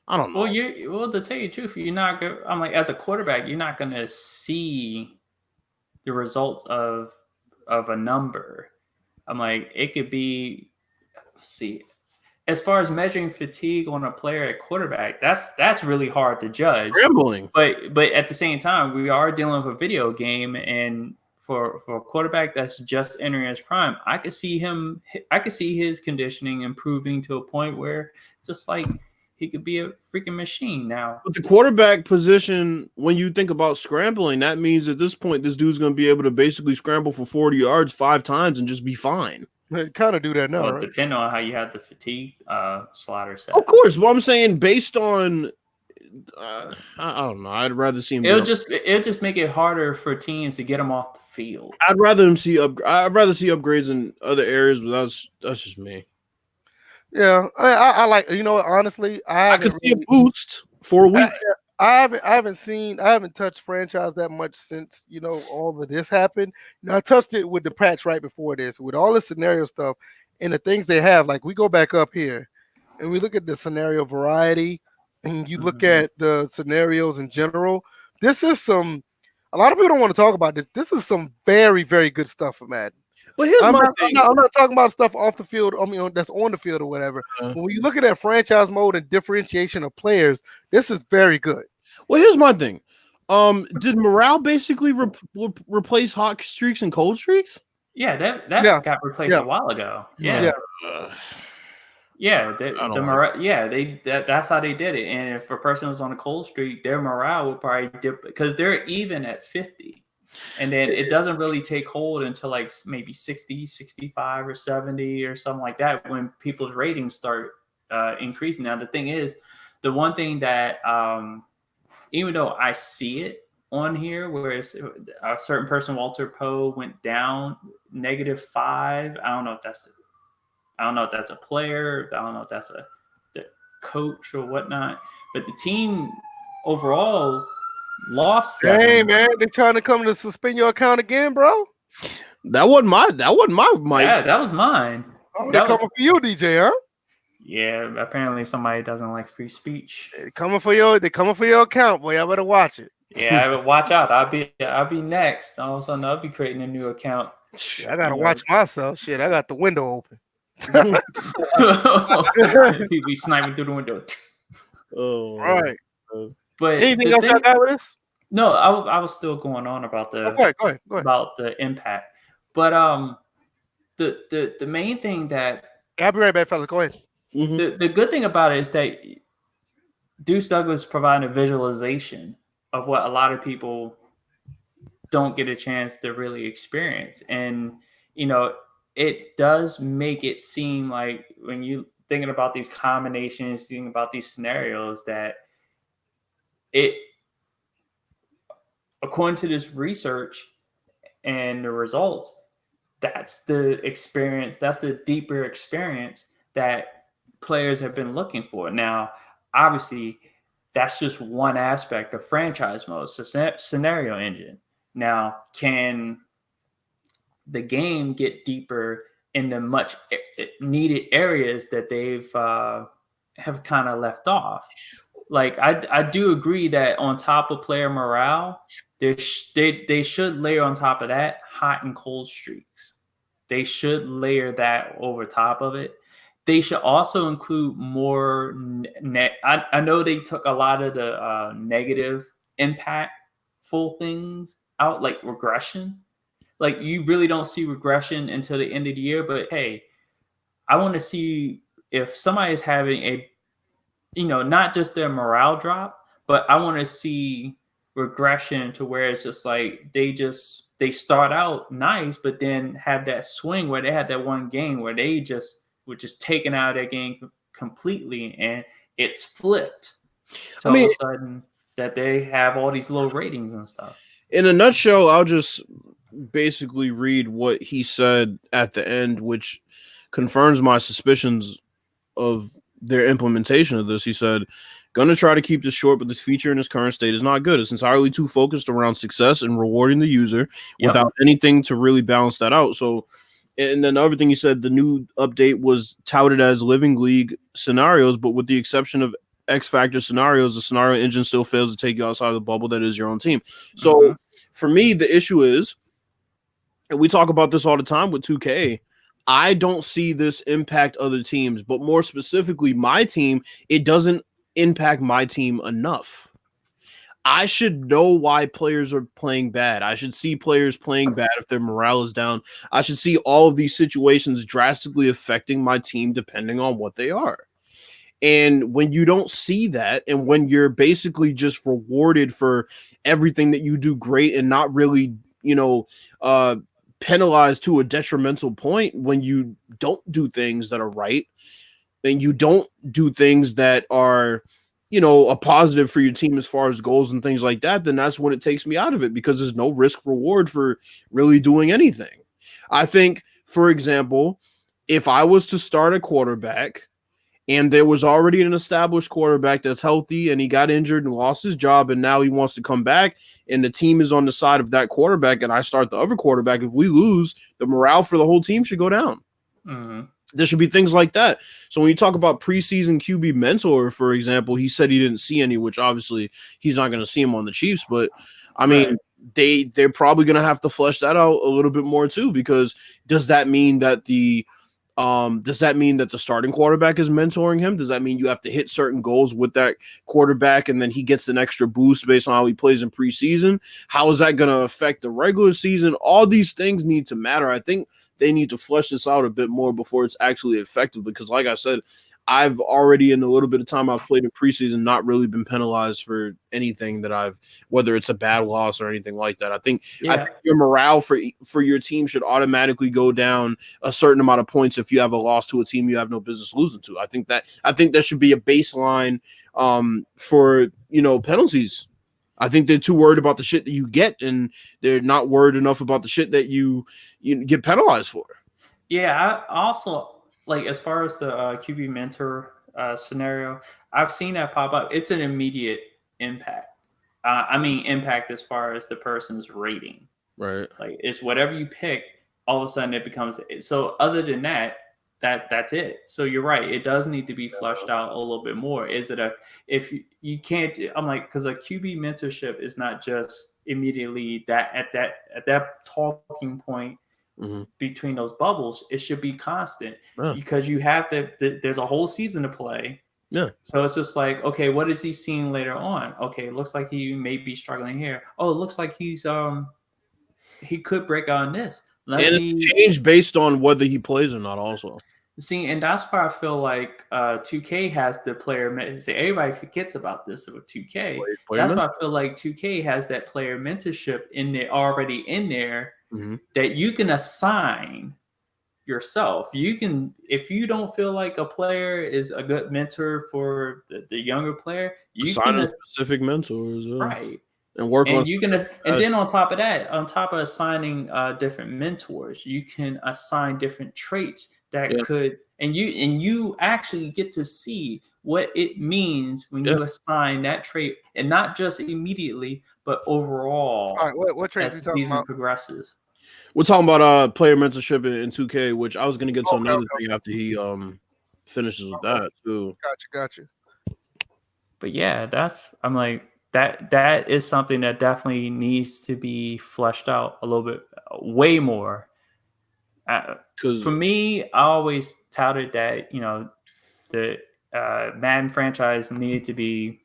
I don't know. Well, to tell you the truth, I'm like, as a quarterback, you're not going to see the results of a number. I'm like, it could be, as far as measuring fatigue on a player at quarterback, that's really hard to judge. Scrambling. But at the same time, we are dealing with a video game, and for a quarterback that's just entering his prime, I could see his conditioning improving to a point where just like he could be a freaking machine now. But the quarterback position, when you think about scrambling, that means at this point, this dude's going to be able to basically scramble for 40 yards 5 times and just be fine. They kind of do that now, right? Depending on how you have the fatigue slider set. Of course. But I'm saying based on, I don't know. I'd rather see him. It'll just make it harder for teams to get him off the field. I'd rather see upgrades in other areas, but that's just me. Yeah, I like, honestly, I could see a boost for a week. I haven't touched franchise that much since all of this happened. I touched it with the patch right before this, with all the scenario stuff and the things they have. Like we go back up here and we look at the scenario variety, and you look at the scenarios in general. This is a lot of people don't want to talk about this. This is some very, very good stuff for Madden. But here's my thing. I'm not talking about stuff off the field. I mean, that's on the field or whatever. When you look at that franchise mode and differentiation of players, this is very good. Well, here's my thing. Did morale basically replace hot streaks and cold streaks? Yeah, that got replaced a while ago. Yeah. That's how they did it. And if a person was on a cold streak, their morale would probably dip because they're even at 50. And then it doesn't really take hold until like maybe 60, 65 or 70 or something like that when people's ratings start increasing. Now, the thing is, the one thing that even though I see it on here, whereas a certain person, Walter Poe, went down -5. I don't know if that's a player. I don't know if that's the coach or whatnot. But the team overall lost 7. Hey man, they're trying to come to suspend your account again, bro. That wasn't my Yeah, that was mine. Oh, they're coming for you, DJ, huh? Yeah, apparently somebody doesn't like free speech. They're coming for your account, boy. I better watch it. Yeah, but watch out. I'll be next. All of a sudden I'll be creating a new account. I gotta watch myself. Shit, I got the window open. He'd be sniping through the window. Oh, right. But anything else I got with this? No, I was still going on about the go ahead. About the impact. But the main thing that I'll be right back, fellas. Go ahead. The good thing about it is that Deuce Douglas provided a visualization of what a lot of people don't get a chance to really experience. And it does make it seem like when you thinking about these combinations, thinking about these scenarios, that it, according to this research and the results, that's the experience, that's the deeper experience that players have been looking for. Now, obviously, that's just one aspect of franchise mode, scenario engine. Now, can the game get deeper in the much needed areas that they've have kind of left off? Like, I do agree that on top of player morale, they should layer on top of that hot and cold streaks. They should layer that over top of it. They should also include more I know they took a lot of the negative impactful things out, like regression. Like, you really don't see regression until the end of the year. But hey, I want to see if somebody is having a, not just their morale drop, but I want to see regression to where it's just like they start out nice, but then have that swing where they had that one game where they just were just taken out of that game completely, and it's flipped. So all of a sudden that they have all these low ratings and stuff. In a nutshell, I'll just basically read what he said at the end, which confirms my suspicions of their implementation of this. He said, "Gonna try to keep this short, but this feature in its current state is not good. It's entirely too focused around success and rewarding the user without anything to really balance that out." So, and then the other thing he said, the new update was touted as living league scenarios, but with the exception of X Factor scenarios, the scenario engine still fails to take you outside of the bubble that is your own team. So for me, the issue is, and we talk about this all the time with 2K, I don't see this impact other teams, but more specifically my team, it doesn't impact my team enough. I should know why players are playing bad. I should see players playing bad if their morale is down. I should see all of these situations drastically affecting my team depending on what they are. And when you don't see that, and when you're basically just rewarded for everything that you do great and not really, penalized to a detrimental point when you don't do things that are right, and you don't do things that are, a positive for your team as far as goals and things like that, then that's when it takes me out of it, because there's no risk reward for really doing anything. I think, for example, if I was to start a quarterback and there was already an established quarterback that's healthy and he got injured and lost his job and now he wants to come back and the team is on the side of that quarterback and I start the other quarterback, if we lose, the morale for the whole team should go down. Mm-hmm. There should be things like that. So when you talk about preseason QB mentor, for example, he said he didn't see any, which obviously he's not going to see him on the Chiefs. But, I mean, they're probably going to have to flesh that out a little bit more too, because does that mean that the starting quarterback is mentoring him? Does that mean you have to hit certain goals with that quarterback and then he gets an extra boost based on how he plays in preseason? How is that going to affect the regular season? All these things need to matter. I think they need to flesh this out a bit more before it's actually effective, because like I said, I've already, in a little bit of time I've played in preseason, not really been penalized for anything that whether it's a bad loss or anything like that. I think your morale for your team should automatically go down a certain amount of points if you have a loss to a team you have no business losing to. I think that should be a baseline for penalties. I think they're too worried about the shit that you get, and they're not worried enough about the shit that you get penalized for. Yeah, I also, like, as far as the QB mentor scenario, I've seen that pop up. It's an immediate impact. Impact as far as the person's rating. Right. Like, it's whatever you pick, all of a sudden it becomes. So other than that's it. So you're right. It does need to be fleshed out a little bit more. Is it if you can't, I'm like, because a QB mentorship is not just immediately that at that talking point. Mm-hmm. Between those bubbles, it should be constant because you have there's a whole season to play. Yeah. So it's just like, okay, what is he seeing later on? Okay, it looks like he may be struggling here. Oh, it looks like he could break out in this. It's changed based on whether he plays or not also. See, and that's why I feel like 2K has the player. Everybody forgets about this with 2K. That's why I feel like 2K has that player mentorship already in there. Mm-hmm. That you can assign yourself. You can, if you don't feel like a player is a good mentor for the younger player, you assign specific mentors, right? And work on. You can, and then on top of that, on top of assigning different mentors, you can assign different traits that could, and you actually get to see what it means when you assign that trait, and not just immediately, but overall. All right, what traits as the season progresses? We're talking about player mentorship in 2K, which I was going to get to another thing after he finishes with that too. Gotcha. But yeah, I'm like that is something that definitely needs to be fleshed out a little bit, way more. Because for me, I always touted that the Madden franchise needed to be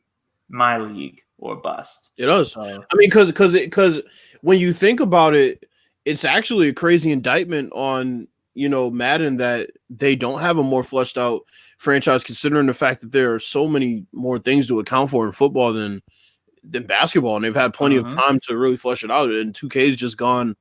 my league or bust. It does. I mean, because when you think about it, it's actually a crazy indictment on Madden that they don't have a more fleshed out franchise, considering the fact that there are so many more things to account for in football than basketball, and they've had plenty of time to really flesh it out. And 2K's just gone,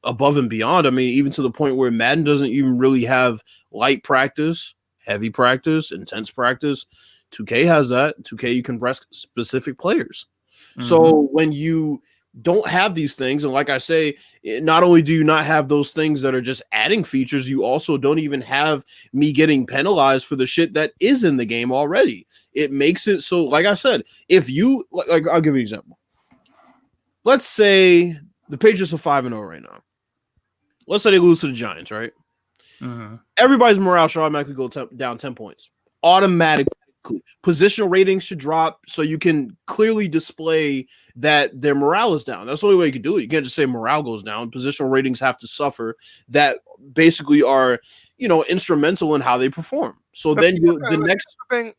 above and beyond. I mean, even to the point where Madden doesn't even really have light practice, heavy practice, intense practice. 2K has that. 2K, you can rest specific players. Mm-hmm. So when you don't have these things, and like I say, not only do you not have those things that are just adding features, you also don't even have me getting penalized for the shit that is in the game already. It makes it so, like I said, if you, like I'll give you an example. Let's say the Patriots are 5-0 right now. Let's say they lose to the Giants, right? Mm-hmm. Everybody's morale should automatically go down 10 points. Automatically. Positional ratings should drop so you can clearly display that their morale is down. That's the only way you can do it. You can't just say morale goes down. Positional ratings have to suffer that basically are, instrumental in how they perform. So then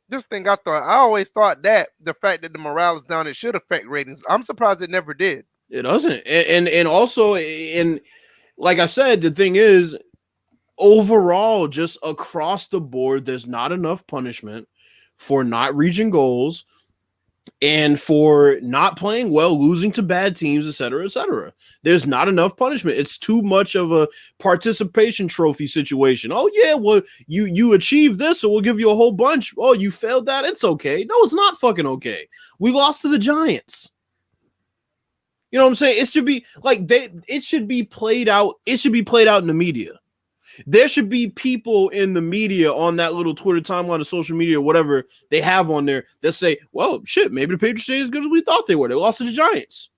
this thing I always thought that the fact that the morale is down, it should affect ratings. I'm surprised it never did. It doesn't. And also, like I said, the thing is, overall, just across the board, there's not enough punishment for not reaching goals and for not playing well, losing to bad teams, etc., etc. There's not enough punishment. It's too much of a participation trophy situation. Oh yeah, well you achieved this, so we'll give you a whole bunch. Oh, you failed that. It's okay. No, it's not fucking okay. We lost to the Giants. You know what I'm saying? It should be like it should be played out. It should be played out in the media. There should be people in the media on that little Twitter timeline or social media, whatever they have on there, that say, well, shit, maybe the Patriots ain't as good as we thought they were. They lost to the Giants.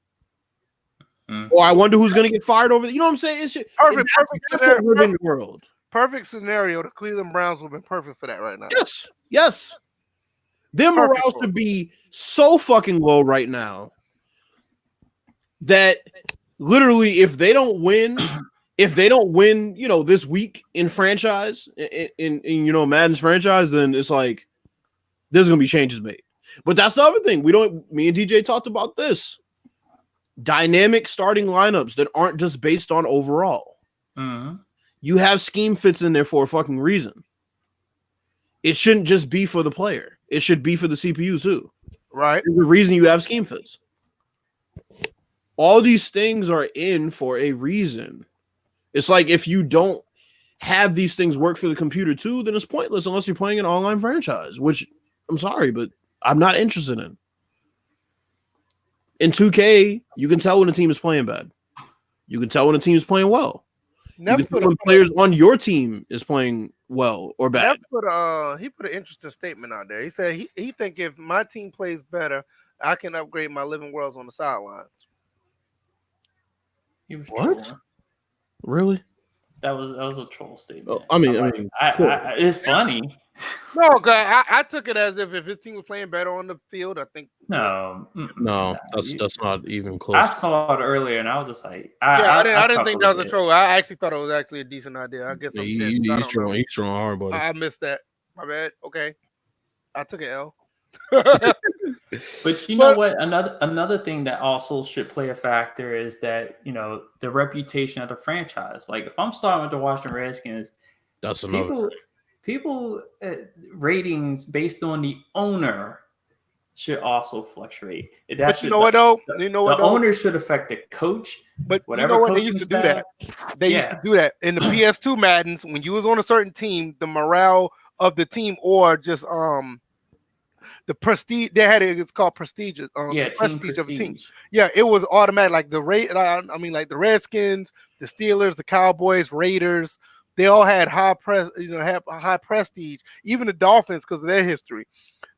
Or I wonder who's going to get fired over. You know what I'm saying? Perfect scenario in the world. Perfect scenario. The Cleveland Browns would have been perfect for that right now. Yes. Their morale should be so fucking low right now that literally if they don't win, this week in franchise, in Madden's franchise, then it's like there's gonna be changes made. But that's the other thing. Me and DJ talked about this. Dynamic starting lineups that aren't just based on overall. Mm-hmm. You have scheme fits in there for a fucking reason. It shouldn't just be for the player. It should be for the CPU too. Right. There's a reason you have scheme fits. All these things are in for a reason. It's like if you don't have these things work for the computer too, then it's pointless unless you're playing an online franchise, which I'm sorry, but I'm not interested in. In 2K, you can tell when a team is playing bad. You can tell when a team is playing well. You can tell when players on your team is playing well or bad. He put an interesting statement out there. He said he think if my team plays better, I can upgrade my living worlds on the sidelines. What? Really? That was a troll statement. Oh, I mean, it's funny. No, I took it as if his team was playing better on the field. I think no, that's not even close. I saw it earlier, and I was just like, I didn't think that was a troll. I actually thought it was actually a decent idea. I guess he's throwing hard, buddy. I missed that. My bad. Okay, I took an L. But you know what? Another thing that also should play a factor is that the reputation of the franchise. Like if I'm starting with the Washington Redskins, that's another. People ratings based on the owner should also fluctuate. But you know what though? The owner should affect the coach. But you know what? They used to do that. They used to do that in the PS2 Maddens. When you was on a certain team, the morale of the team or just the prestige they had it's called prestige. The prestige of the team. Yeah, it was automatic. Like the like the Redskins, the Steelers, the Cowboys, Raiders. They all had high prestige. Even the Dolphins because of their history.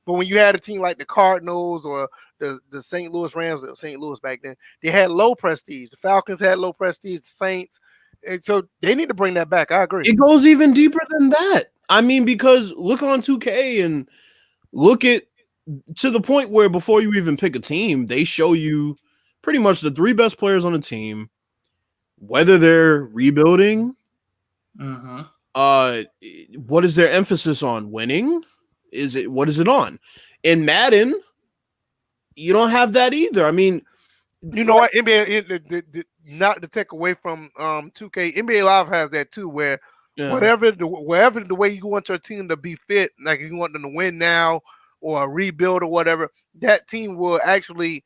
But when you had a team like the Cardinals or the St. Louis Rams or St. Louis back then, they had low prestige. The Falcons had low prestige. The Saints, and so they need to bring that back. I agree. It goes even deeper than that. I mean, because look on 2K and look at to the point where before you even pick a team, they show you pretty much the 3 best players on the team, whether they're rebuilding. Mm-hmm. What is their emphasis on? Winning? What is it on? In Madden, you don't have that either. I mean, you know what? NBA, not to take away from 2K, NBA Live has that too, where wherever the way you want your team to be fit, like if you want them to win now or rebuild or whatever, that team will actually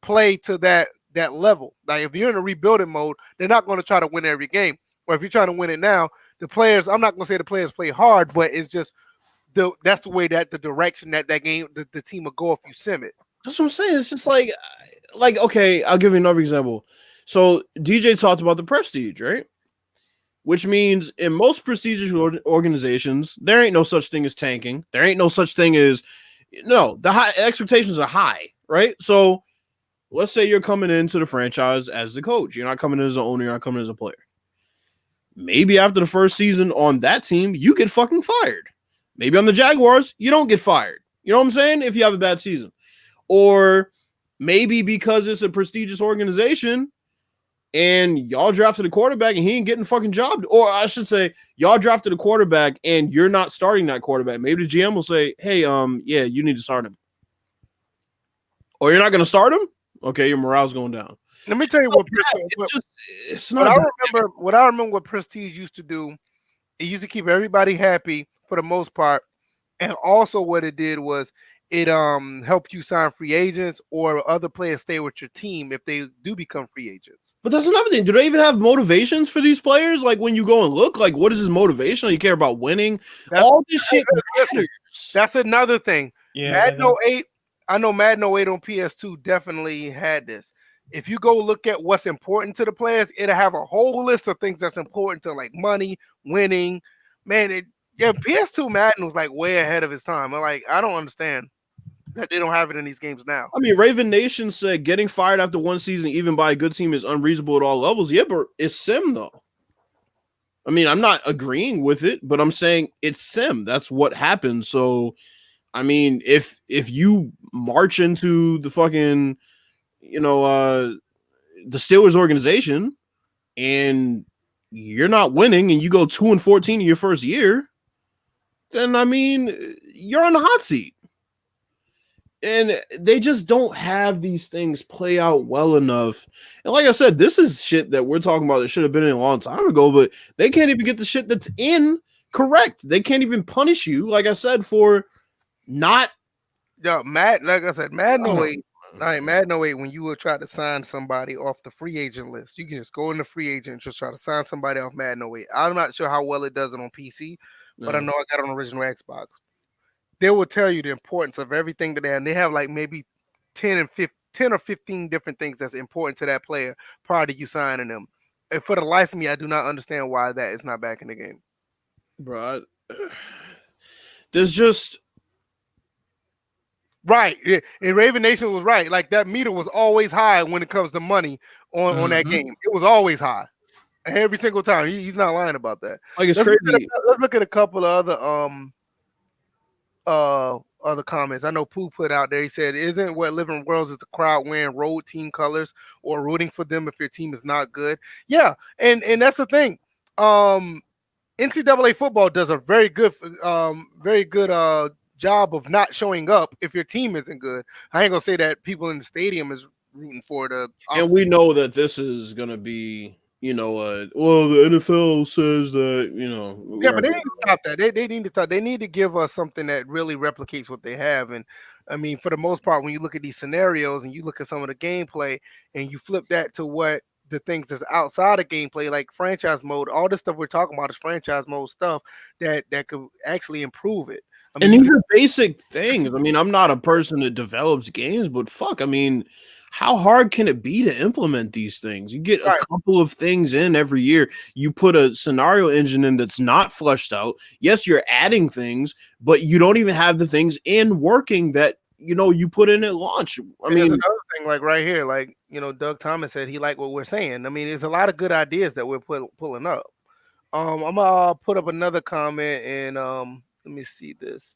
play to that level. Like if you're in a rebuilding mode, they're not going to try to win every game. Or if you're trying to win it now, the players, I'm not going to say the players play hard, but it's just that's the way that the direction that game, the team will go if you sim it. That's what I'm saying. It's just like, okay, I'll give you another example. So DJ talked about the prestige, right? Which means in most prestigious organizations, there ain't no such thing as tanking. There ain't no such thing as, the high expectations are high, right? So let's say you're coming into the franchise as the coach. You're not coming in as an owner. You're not coming as a player. Maybe after the first season on that team, you get fucking fired. Maybe on the Jaguars, you don't get fired. You know what I'm saying? If you have a bad season. Or maybe because it's a prestigious organization, and y'all drafted a quarterback and he ain't getting fucking job. Or I should say, y'all drafted a quarterback and you're not starting that quarterback. Maybe the GM will say, hey, yeah, you need to start him. Or you're not going to start him? Okay, your morale's going down. Let me tell you what what I remember what Prestige used to do. It used to keep everybody happy for the most part. And also what it did was it helped you sign free agents or other players stay with your team if they do become free agents. But that's another thing. Do they even have motivations for these players? Like when you go and look, like what is his motivation? You care about winning? All this shit matters. That's another thing. Yeah, Madden 08, I know Madden 08 on PS2 definitely had this. If you go look at what's important to the players, it'll have a whole list of things that's important to, like money, winning. Man, PS2 Madden was like way ahead of its time. I don't understand that they don't have it in these games now. I mean, Raven Nation said getting fired after one season, even by a good team, is unreasonable at all levels. Yeah, but it's sim though. I mean, I'm not agreeing with it, but I'm saying it's sim. That's what happens. So, I mean, if you march into the fucking, the Steelers organization and you're not winning and you go 2-14 in your first year, then I mean, you're on the hot seat. And they just don't have these things play out well enough. And like I said, this is shit that we're talking about that should have been in a long time ago, but they can't even get the shit that's in correct. They can't even punish you, like I said, for not. Yeah, like I said, Madden 08. Madden 08, when you will try to sign somebody off the free agent list, you can just go in the free agent and just try to sign somebody off Madden 08. I'm not sure how well it does it on PC, but I know I got it on original Xbox. They will tell you the importance of everything that they have. And they have like maybe 10 or 15 different things that's important to that player prior to you signing them. And for the life of me, I do not understand why that is not back in the game. Bro, there's just... Right. And Raven Nation was right. Like that meter was always high when it comes to money on that game. It was always high. Every single time. He's not lying about that. Like it's crazy. Let's look at a couple of other comments. I know Pooh put out there. He said, "Isn't what living worlds is the crowd wearing road team colors or rooting for them if your team is not good?" Yeah, and that's the thing. NCAA football does a very good job of not showing up if your team isn't good. I ain't gonna say that people in the stadium is rooting for the. And we know that this is gonna be. Well, the NFL says that, Yeah, but they need to stop that. They need to stop. They need to give us something that really replicates what they have. And I mean, for the most part, when you look at these scenarios and you look at some of the gameplay and you flip that to what the things that's outside of gameplay, like franchise mode, all this stuff we're talking about is franchise mode stuff that could actually improve it. I mean, and these are basic things. I mean, I'm not a person that develops games, but fuck, I mean, how hard can it be to implement these things? You get a couple of things in every year. You put a scenario engine in that's not fleshed out. Yes, you're adding things, but you don't even have the things in working that, you put in at launch. I mean, another thing, like right here, like, Doug Thomas said he liked what we're saying. I mean, there's a lot of good ideas that we're pulling up. I'm gonna put up another comment and let me see this.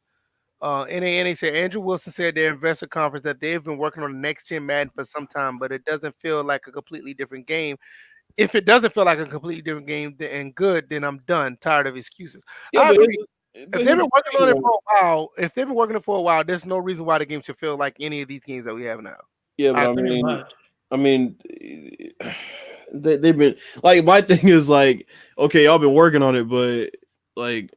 NA said Andrew Wilson said their investor conference that they've been working on the next gen Madden for some time, but it doesn't feel like a completely different game. If it doesn't feel like a completely different game and good, then I'm done. Tired of excuses. Yeah, I agree. If they've been working on it for a while, there's no reason why the game should feel like any of these games that we have now. Yeah, but I mean, they've been like, my thing is like, okay, y'all been working on it, but like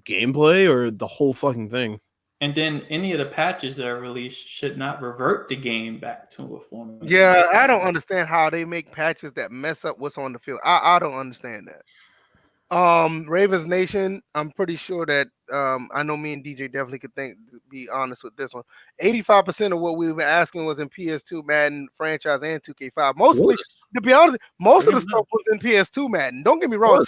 gameplay or the whole fucking thing. And then any of the patches that are released should not revert the game back to a form. Yeah, I don't understand how they make patches that mess up what's on the field. I don't understand that. Ravens Nation, I'm pretty sure that I know me and DJ definitely could be honest with this one. 85% of what we were asking was in PS2 Madden franchise and 2K5. Mostly, to be honest, most of the stuff was in PS2 Madden. Don't get me wrong,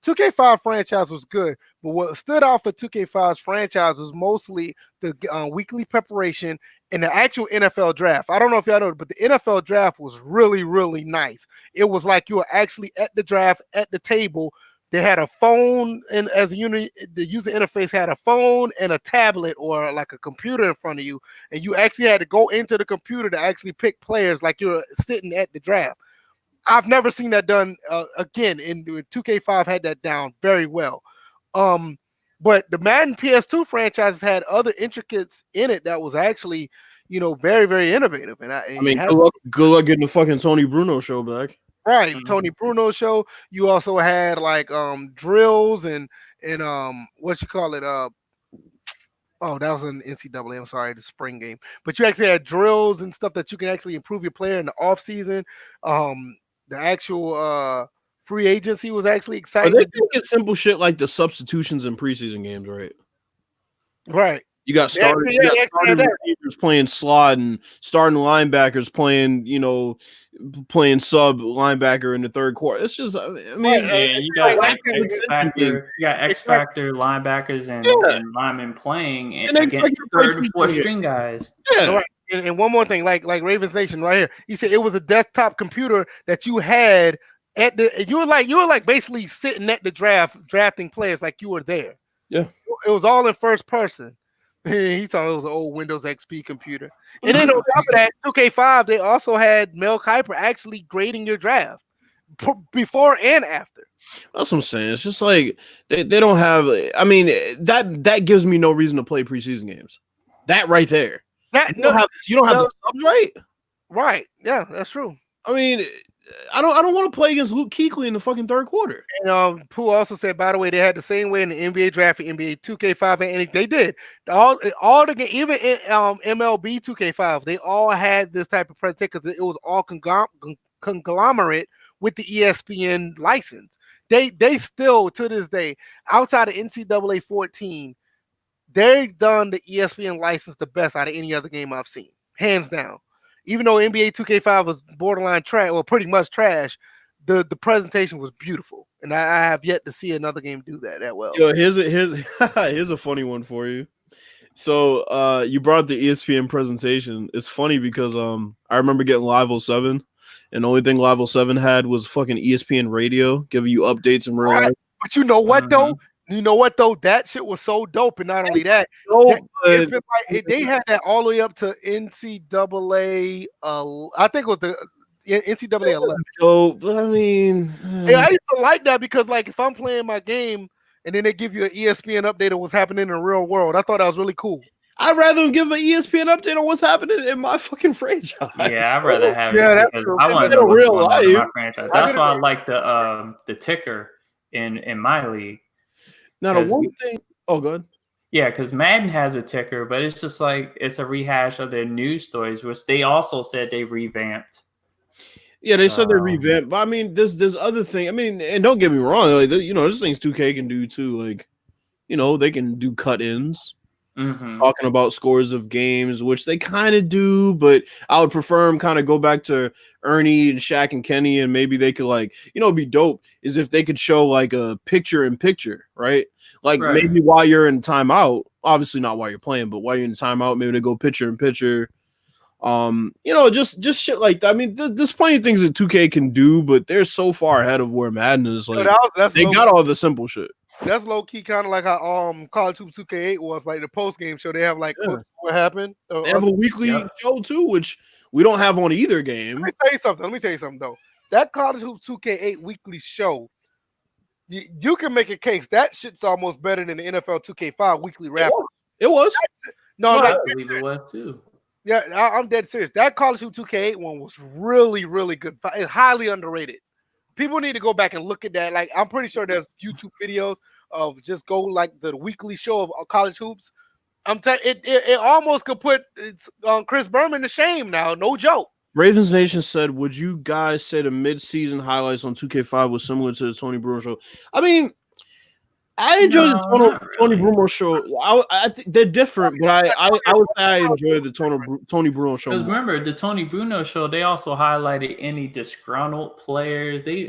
2K5 franchise was good, but what stood out for 2K5's franchise was mostly the weekly preparation and the actual NFL draft. I don't know if y'all know, but the NFL draft was really, really nice. It was like you were actually at the draft at the table. They had a phone, and as a unit, the user interface had a phone and a tablet or like a computer in front of you, and you actually had to go into the computer to actually pick players like you're sitting at the draft. I've never seen that done again. And 2K5 had that down very well. But the Madden PS2 franchise had other intricacies in it that was actually, very, very innovative. And I mean, good luck getting the fucking Tony Bruno show back. Right, Tony Bruno show. You also had like drills and what you call it? Oh, that was an NCAA. I'm sorry, the spring game. But you actually had drills and stuff that you can actually improve your player in the off season. The actual free agency was actually exciting. They get simple shit like the substitutions in preseason games, right? Right. You got starting receivers playing slot and starting linebackers playing, playing sub linebacker in the third quarter. It's just, you got X Factor linebackers and linemen playing against third and fourth string guys. Yeah. So, and one more thing, like Ravens Nation right here, he said it was a desktop computer that you had you were like basically sitting at the drafting players like you were there. Yeah, it was all in first person. He thought it was an old Windows XP computer. And then on top of that, 2K5, they also had Mel Kiper actually grading your draft before and after. That's what I'm saying. It's just like they don't have. I mean, that gives me no reason to play preseason games. That right there. You don't have the subs, right? Right. Yeah, that's true. I mean, I don't want to play against Luke Kuechly in the fucking third quarter. And Pooh also said, by the way, they had the same way in the NBA draft, NBA 2K5, and they did all the game, even in MLB 2K5, they all had this type of presentation because it was all conglomerate with the ESPN license. They still to this day, outside of NCAA 14, they've done the ESPN license the best out of any other game I've seen, hands down. Even though NBA 2K5 was borderline trash, or pretty much trash, the presentation was beautiful, and I have yet to see another game do that well. Yo, here's a funny one for you. So you brought the ESPN presentation. It's funny because I remember getting Live 07, and the only thing Live 07 had was fucking ESPN radio giving you updates in real life. But you know what though? That shit was so dope, and not only that, they had that all the way up to NCAA. I think it was the NCAA 11. Dope, but I mean, I used to like that because, like, if I'm playing my game and then they give you an ESPN update of what's happening in the real world, I thought that was really cool. I'd rather give an ESPN update on what's happening in my fucking franchise. Yeah, I'd rather have it because I want to know what's going on in my franchise. That's why I like the ticker in my league. Now the one thing, good. Yeah, because Madden has a ticker, but it's just like it's a rehash of their news stories, which they also said they revamped. Yeah, they said they revamped, but I mean, there's other thing. I mean, and don't get me wrong, like there's things 2K can do too. Like, they can do cut-ins, talking about scores of games, which they kind of do, but I would prefer them kind of go back to Ernie and Shaq and Kenny, and maybe they could it'd be dope is if they could show like a picture-in-picture, right? Like maybe while you're in timeout, obviously not while you're playing, but while you're in timeout, maybe they go picture-in-picture. Just shit like that. I mean, there's plenty of things that 2K can do, but they're so far ahead of where Madden is. Like, they got all the simple shit. That's low key, kind of like how College Hoops 2K8 was, like the post game show. They have what happened. They have a weekly show too, which we don't have on either game. Let me tell you something though. That College Hoops 2K8 weekly show, you can make a case that shit's almost better than the NFL 2K5 weekly wrap. It was. I believe it was too. Yeah, I'm dead serious. That College Hoops 2K8 one was really, really good. It's highly underrated. People need to go back and look at that. Like, I'm pretty sure there's YouTube videos of just go like the weekly show of college hoops. I'm telling it almost could put Chris Berman to shame now. No joke. Ravens Nation said, "Would you guys say the mid-season highlights on 2K5 was similar to the Tony Bruno show?" I mean, I enjoy the Tony Bruno show. I think they're different, but I would say I enjoy the Tony Bruno show. Because remember, the Tony Bruno show, they also highlighted any disgruntled players. They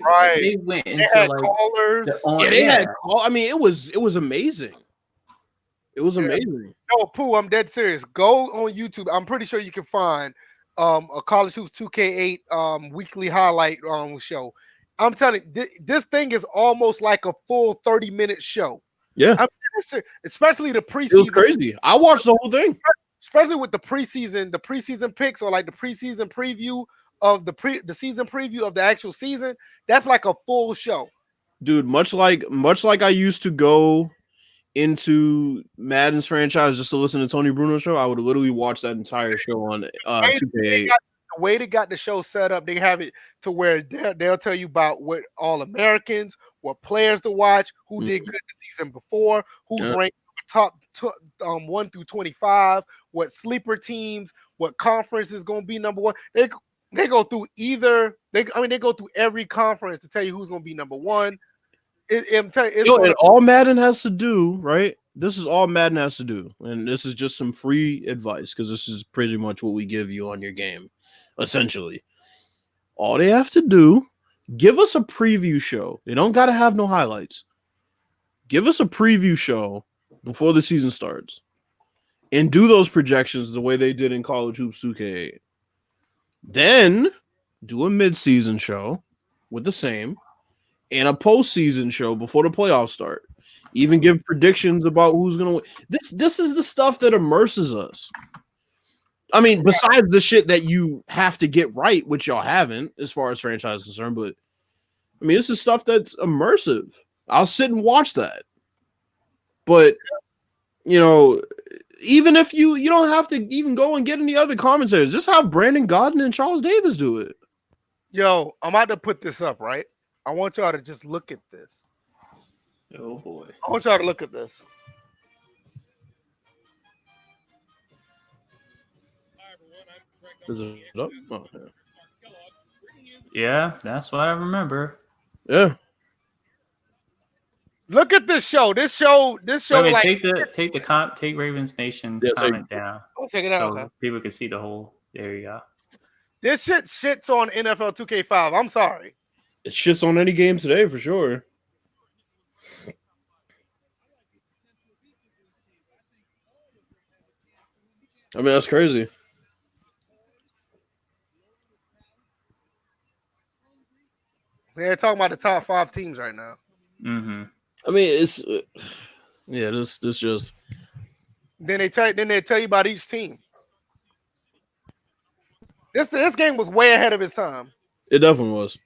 went into callers. I mean, it was amazing. It was amazing. No, Pooh, I'm dead serious. Go on YouTube. I'm pretty sure you can find a College Hoops 2K8 weekly highlight show. I'm telling you, this thing is almost like a full 30-minute show. Yeah. Especially the preseason. It was crazy. I watched the whole thing. Especially with the preseason picks or like the preseason preview of the season preview of the actual season, that's like a full show. Dude, much like I used to go into Madden's franchise just to listen to Tony Bruno's show, I would literally watch that entire show on 2K8. The way they got the show set up, they have it to where they'll tell you about what all Americans, what players to watch, who did good the season before, who's ranked top 1 through 25, what sleeper teams, what conference is going to be number one. They go through they go through every conference to tell you who's going to be number one. And all Madden has to do, right? This is all Madden has to do, and this is just some free advice because this is pretty much what we give you on your game, essentially. All they have to do, give us a preview show. They don't got to have no highlights. Give us a preview show before the season starts, and do those projections the way they did in College Hoops 2K8. Then do a mid-season show with the same. And a postseason show before the playoffs start. Even give predictions about who's going to win. This is the stuff that immerses us. I mean, besides the shit that you have to get right, which y'all haven't, as far as franchise is concerned, but I mean, this is stuff that's immersive. I'll sit and watch that. But, even if you don't have to even go and get any other commentators, just have Brandon Godden and Charles Davis do it. Yo, I'm about to put this up, right? I want y'all to just look at this. Oh boy. I want y'all to look at this. Is it up? Oh, yeah, that's what I remember. Yeah. Look at this show. This show. Wait, take Ravens Nation comment down. I'll take it out. So people can see the whole. There you go. This shit shits on NFL 2K5. I'm sorry. It shits on any game today for sure. I mean, that's crazy. They're talking about the top 5 teams right now. Mm-hmm. I mean, it's this just. Then they tell you about each team. This game was way ahead of its time. It definitely was.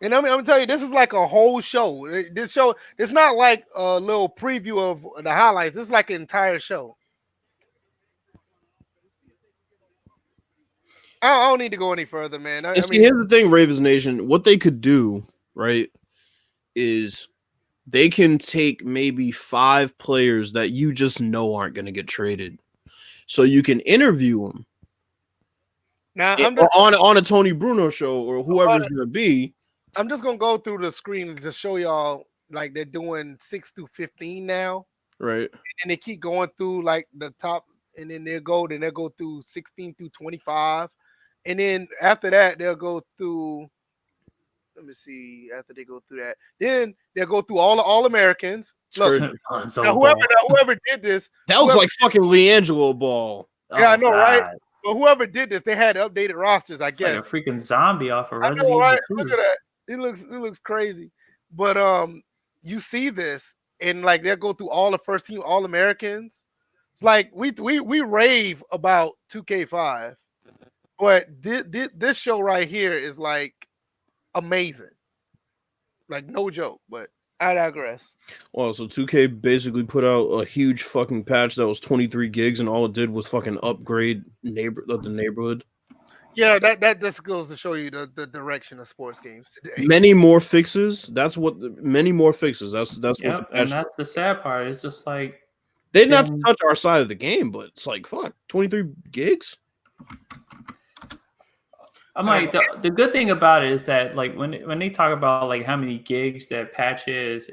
And I'm gonna tell you, this is like a whole show. This show, it's not like a little preview of the highlights. It's like an entire show. I don't need to go any further, man. Here's the thing, Ravens Nation. What they could do, right, is they can take maybe 5 players that you just know aren't going to get traded, so you can interview them. Now, on a Tony Bruno show or whoever's going to be. I'm just gonna go through the screen and just show y'all like they're doing 6 through 15 now, right? And they keep going through like the top, and then they'll go through 16 through 25, and then after that they'll go through. Let me see. After they go through that, then they'll go through all Americans. Look, now whoever did this, that was like fucking LiAngelo Ball. Yeah, I know, right? But whoever did this, they had updated rosters. I guess like a freaking zombie off of Resident Evil 2. Look at that. It looks crazy, but you see this, and like they'll go through all the first team All Americans. It's like we rave about 2K5, but this show right here is like amazing, like no joke. But I digress. Well, so 2K basically put out a huge fucking patch that was 23 gigs, and all it did was fucking upgrade the neighborhood. Yeah, that just goes to show you the direction of sports games today. Many more fixes. That's many more fixes. That's what. And that's the sad part. It's just like they didn't have to touch our side of the game, but it's like fuck, 23 gigs. I'm like the good thing about it is that like when they talk about like how many gigs that patch is,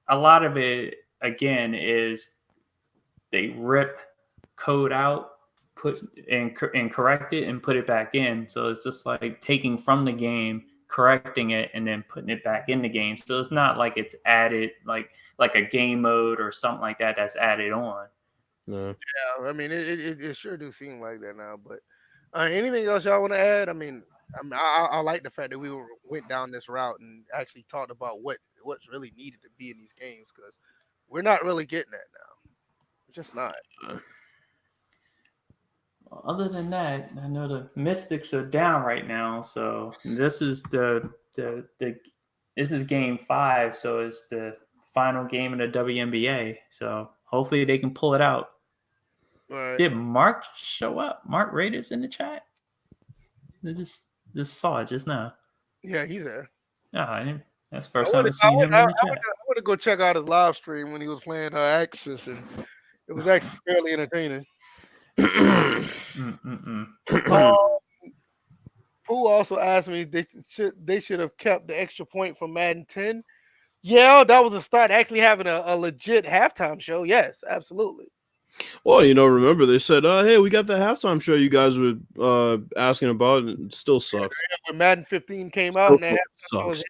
a lot of it again is they rip code out, put and correct it and put it back in. So it's just like taking from the game, correcting it, and then putting it back in the game. So it's not like it's added like a game mode or something like that that's added on. No. Yeah, I mean it sure do seem like that now. But anything else y'all want to add? I mean, I like the fact that we went down this route and actually talked about what's really needed to be in these games, because we're not really getting that now. We're just not. other than that, I know the Mystics are down right now. So this is this is game 5. So it's the final game in the WNBA. So hopefully they can pull it out. Right. Did Mark show up? Mark Raiders in the chat? I just saw it just now. Yeah, he's there. Oh, that's the first time I've seen him in the chat. I want to go check out his live stream when he was playing Axis, and it was actually fairly entertaining. Who also asked me they should have kept the extra point from Madden 10. Yeah, that was a start. Actually having a legit halftime show. Yes, absolutely. Well, remember they said, hey, we got the halftime show you guys were asking about, and it still sucks. When Madden 15 came out, and sucks.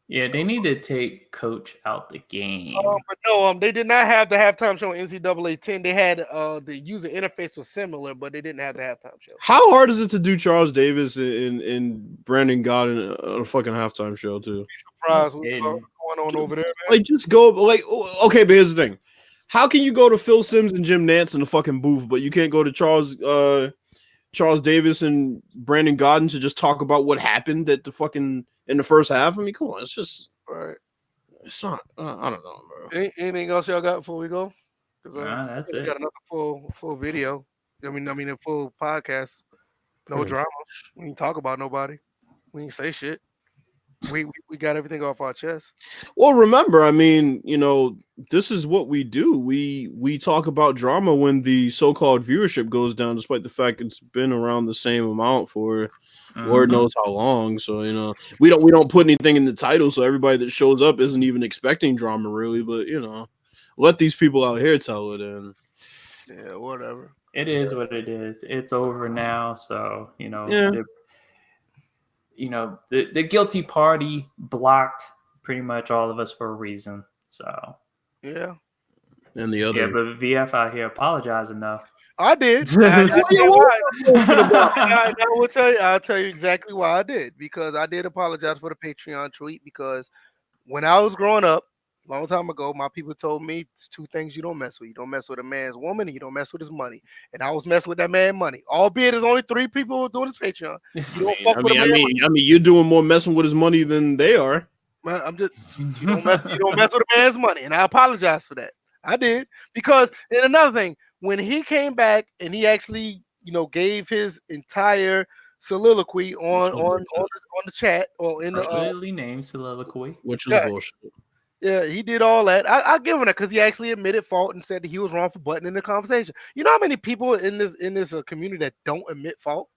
Yeah, they need to take Coach out the game. But no, they did not have the halftime show in NCAA 10. They had the user interface was similar, but they didn't have the halftime show. How hard is it to do Charles Davis and Brandon Gott in a fucking halftime show too? Surprised what's going on over there, man. Like, just go. Like, okay, but here's the thing: how can you go to Phil Simms and Jim Nantz in the fucking booth, but you can't go to Charles Davis and Brandon Godden to just talk about what happened at the fucking in the first half? I mean, come on, it's just right. It's not. I don't know, bro. Anything else y'all got before we go? Nah, that's it. We got another full video. I mean, a full podcast. No drama. We didn't talk about nobody. We didn't say shit. We got everything off our chest. Well, remember, I mean, this is what we do. We talk about drama when the so-called viewership goes down, despite the fact it's been around the same amount for Lord knows how long. So we don't put anything in the title, so everybody that shows up isn't even expecting drama, really. But let these people out here tell it. And yeah, whatever. It is what it is. It's over now. So the guilty party blocked pretty much all of us for a reason. So yeah, and the other, but VF out here apologizing though. I did. I'll tell you exactly why I did, because I did apologize for the Patreon tweet, because when I was growing up a long time ago, my people told me it's 2 things you don't mess with. You don't mess with a man's woman, and you don't mess with his money. And I was messing with that man's money. Albeit there's only 3 people who are doing this Patreon. I mean, you're doing more messing with his money than they are. Man, I'm just you don't mess with a man's money, and I apologize for that. I did, because and another thing, when he came back and he actually gave his entire soliloquy on the chat or in the named soliloquy, which was bullshit. Yeah, he did all that. I give him that, because he actually admitted fault and said that he was wrong for butting in the conversation. You know how many people in this community that don't admit fault?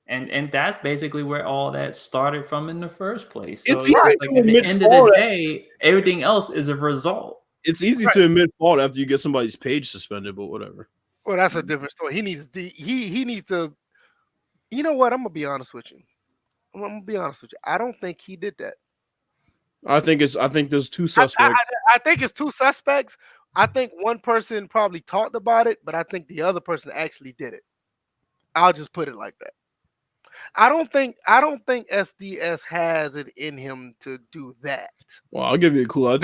And that's basically where all that started from in the first place. So it's easy to at the end of the day, everything else is a result. It's easy to admit fault after you get somebody's page suspended, but whatever. Well, that's a different story. He needs to. You know what? I'm gonna be honest with you. I don't think he did that. I think there's 2 suspects. I think it's 2 suspects. I think one person probably talked about it, but I think the other person actually did it. I'll just put it like that. I don't think SDS has it in him to do that. Well, I'll give you a clue. I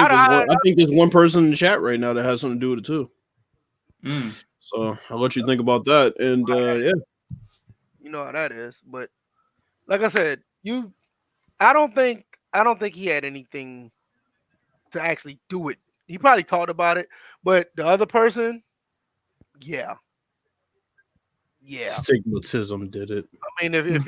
think there's one person in the chat right now that has something to do with it too. So I'll let you think about that. And yeah, you know how that is. But like I said, I don't think he had anything to actually do it. He probably talked about it, but the other person, yeah. Stigmatism did it. I mean, if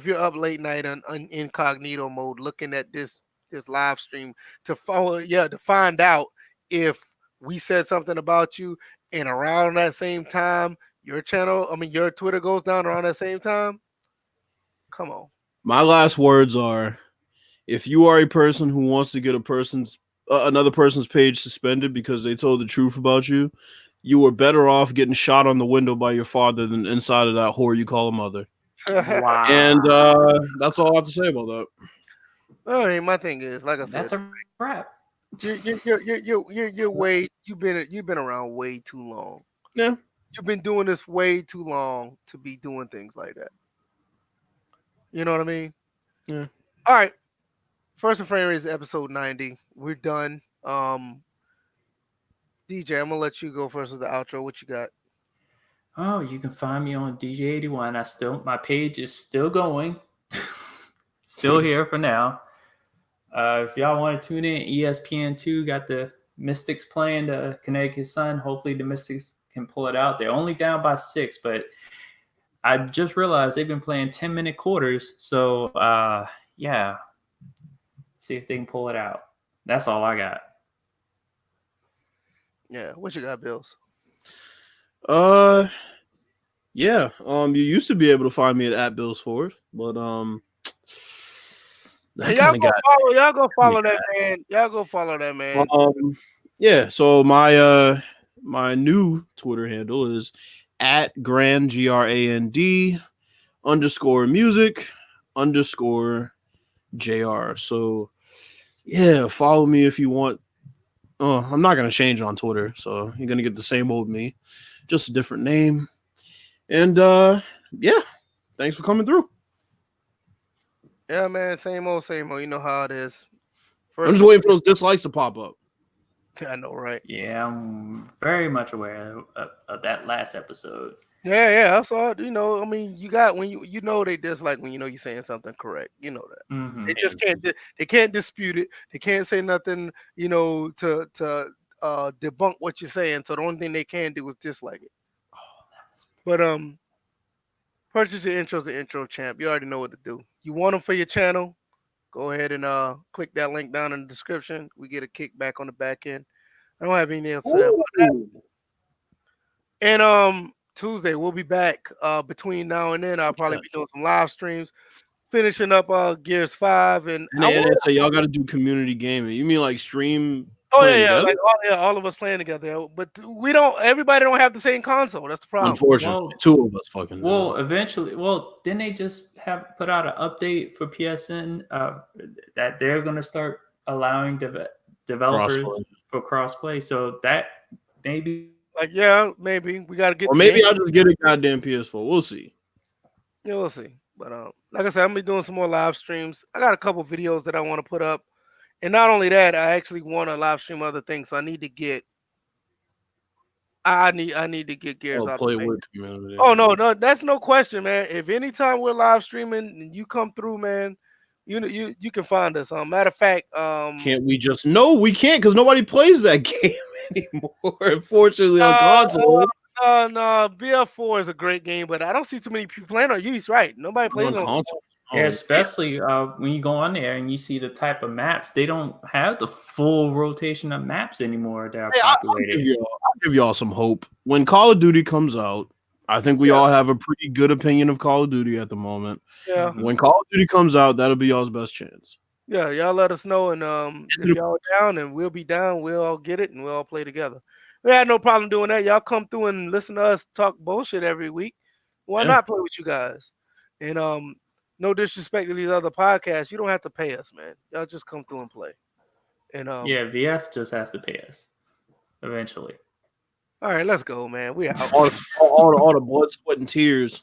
you're up late night on incognito mode, looking at this live stream to find out if we said something about you, and around that same time your Twitter goes down around that same time. Come on. My last words are: if you are a person who wants to get another person's page suspended because they told the truth about you, you were better off getting shot on the window by your father than inside of that whore you call a mother. Wow. And that's all I have to say about that. I mean, my thing is, like I said, that's a wrap. You've been around way too long. Yeah. You've been doing this way too long to be doing things like that. You know what I mean? Yeah. All right. First and Framerates episode 90. We're done. DJ, I'm gonna let you go first with the outro. What you got? Oh, you can find me on DJ81. My page is still going. Still here for now. If y'all want to tune in, ESPN2 got the Mystics playing the Connecticut Sun. Hopefully the Mystics can pull it out. They're only down by 6, but I just realized they've been playing 10-minute quarters. So, yeah, see if they can pull it out. That's all I got. Yeah, what you got, Bills? Yeah. You used to be able to find me at Bills Ford, but y'all go follow that man. Y'all go follow that man. Yeah. So my new Twitter handle is at Grand GRAND _music_JR. So yeah, follow me if you want. Oh, I'm not gonna change on Twitter, so you're gonna get the same old me, just a different name. And yeah, thanks for coming through. Yeah, man, same old. You know how it is. I'm just waiting for those dislikes to pop up. I know, right? Yeah, I'm very much aware of that last episode. Yeah, that's all. You know, I mean, you got when you know they dislike when you know you're saying something correct. You know that. Mm-hmm. They just can't dispute it. They can't say nothing, you know, to debunk what you're saying. So the only thing they can do is dislike it. But purchase your intros and intro champ. You already know what to do. You want them for your channel? Go ahead and click that link down in the description. We get a kickback on the back end. I don't have anything else to say about that. And Tuesday we'll be back. Between now and then, I'll probably be doing some live streams, finishing up Gears 5. And so y'all got to do community gaming. You mean like stream? Oh yeah, like all of us playing together. But we don't. Everybody don't have the same console. That's the problem. Unfortunately, 2 of us fucking. Well, eventually, didn't they just have put out an update for PSN that they're going to start allowing developers for crossplay? So that maybe. Like, yeah, maybe we got to get. Or maybe I'll just get a goddamn PS4. We'll see. Yeah, we'll see. But like I said, I'm gonna be doing some more live streams. I got a couple videos that I want to put up, and not only that, I actually want to live stream other things. So I need to get. I need to get Gears out. Play with community. Oh no, that's no question, man. If anytime we're live streaming and you come through, man, you can find us. Matter of fact, can't we just? No, we can't because nobody plays that game anymore. Unfortunately, on console. No, BF4 is a great game, but I don't see too many people playing on use. Right? Nobody plays on console. Yeah, especially when you go on there and you see the type of maps, they don't have the full rotation of maps anymore that are populated. I'll give y'all some hope. When Call of Duty comes out, I think we all have a pretty good opinion of Call of Duty at the moment. Yeah. When Call of Duty comes out, that'll be y'all's best chance. Yeah, y'all let us know, and if y'all are down, and we'll be down. We'll all get it, and we'll all play together. We had no problem doing that. Y'all come through and listen to us talk bullshit every week. Why not play with you guys? And no disrespect to these other podcasts, you don't have to pay us, man. Y'all just come through and play. And yeah, VF just has to pay us eventually. All right, let's go, man. We out. all the blood, sweat, and tears.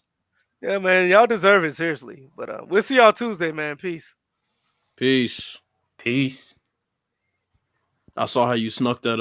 Yeah, man. Y'all deserve it, seriously. But we'll see y'all Tuesday, man. Peace. Peace. Peace. I saw how you snuck that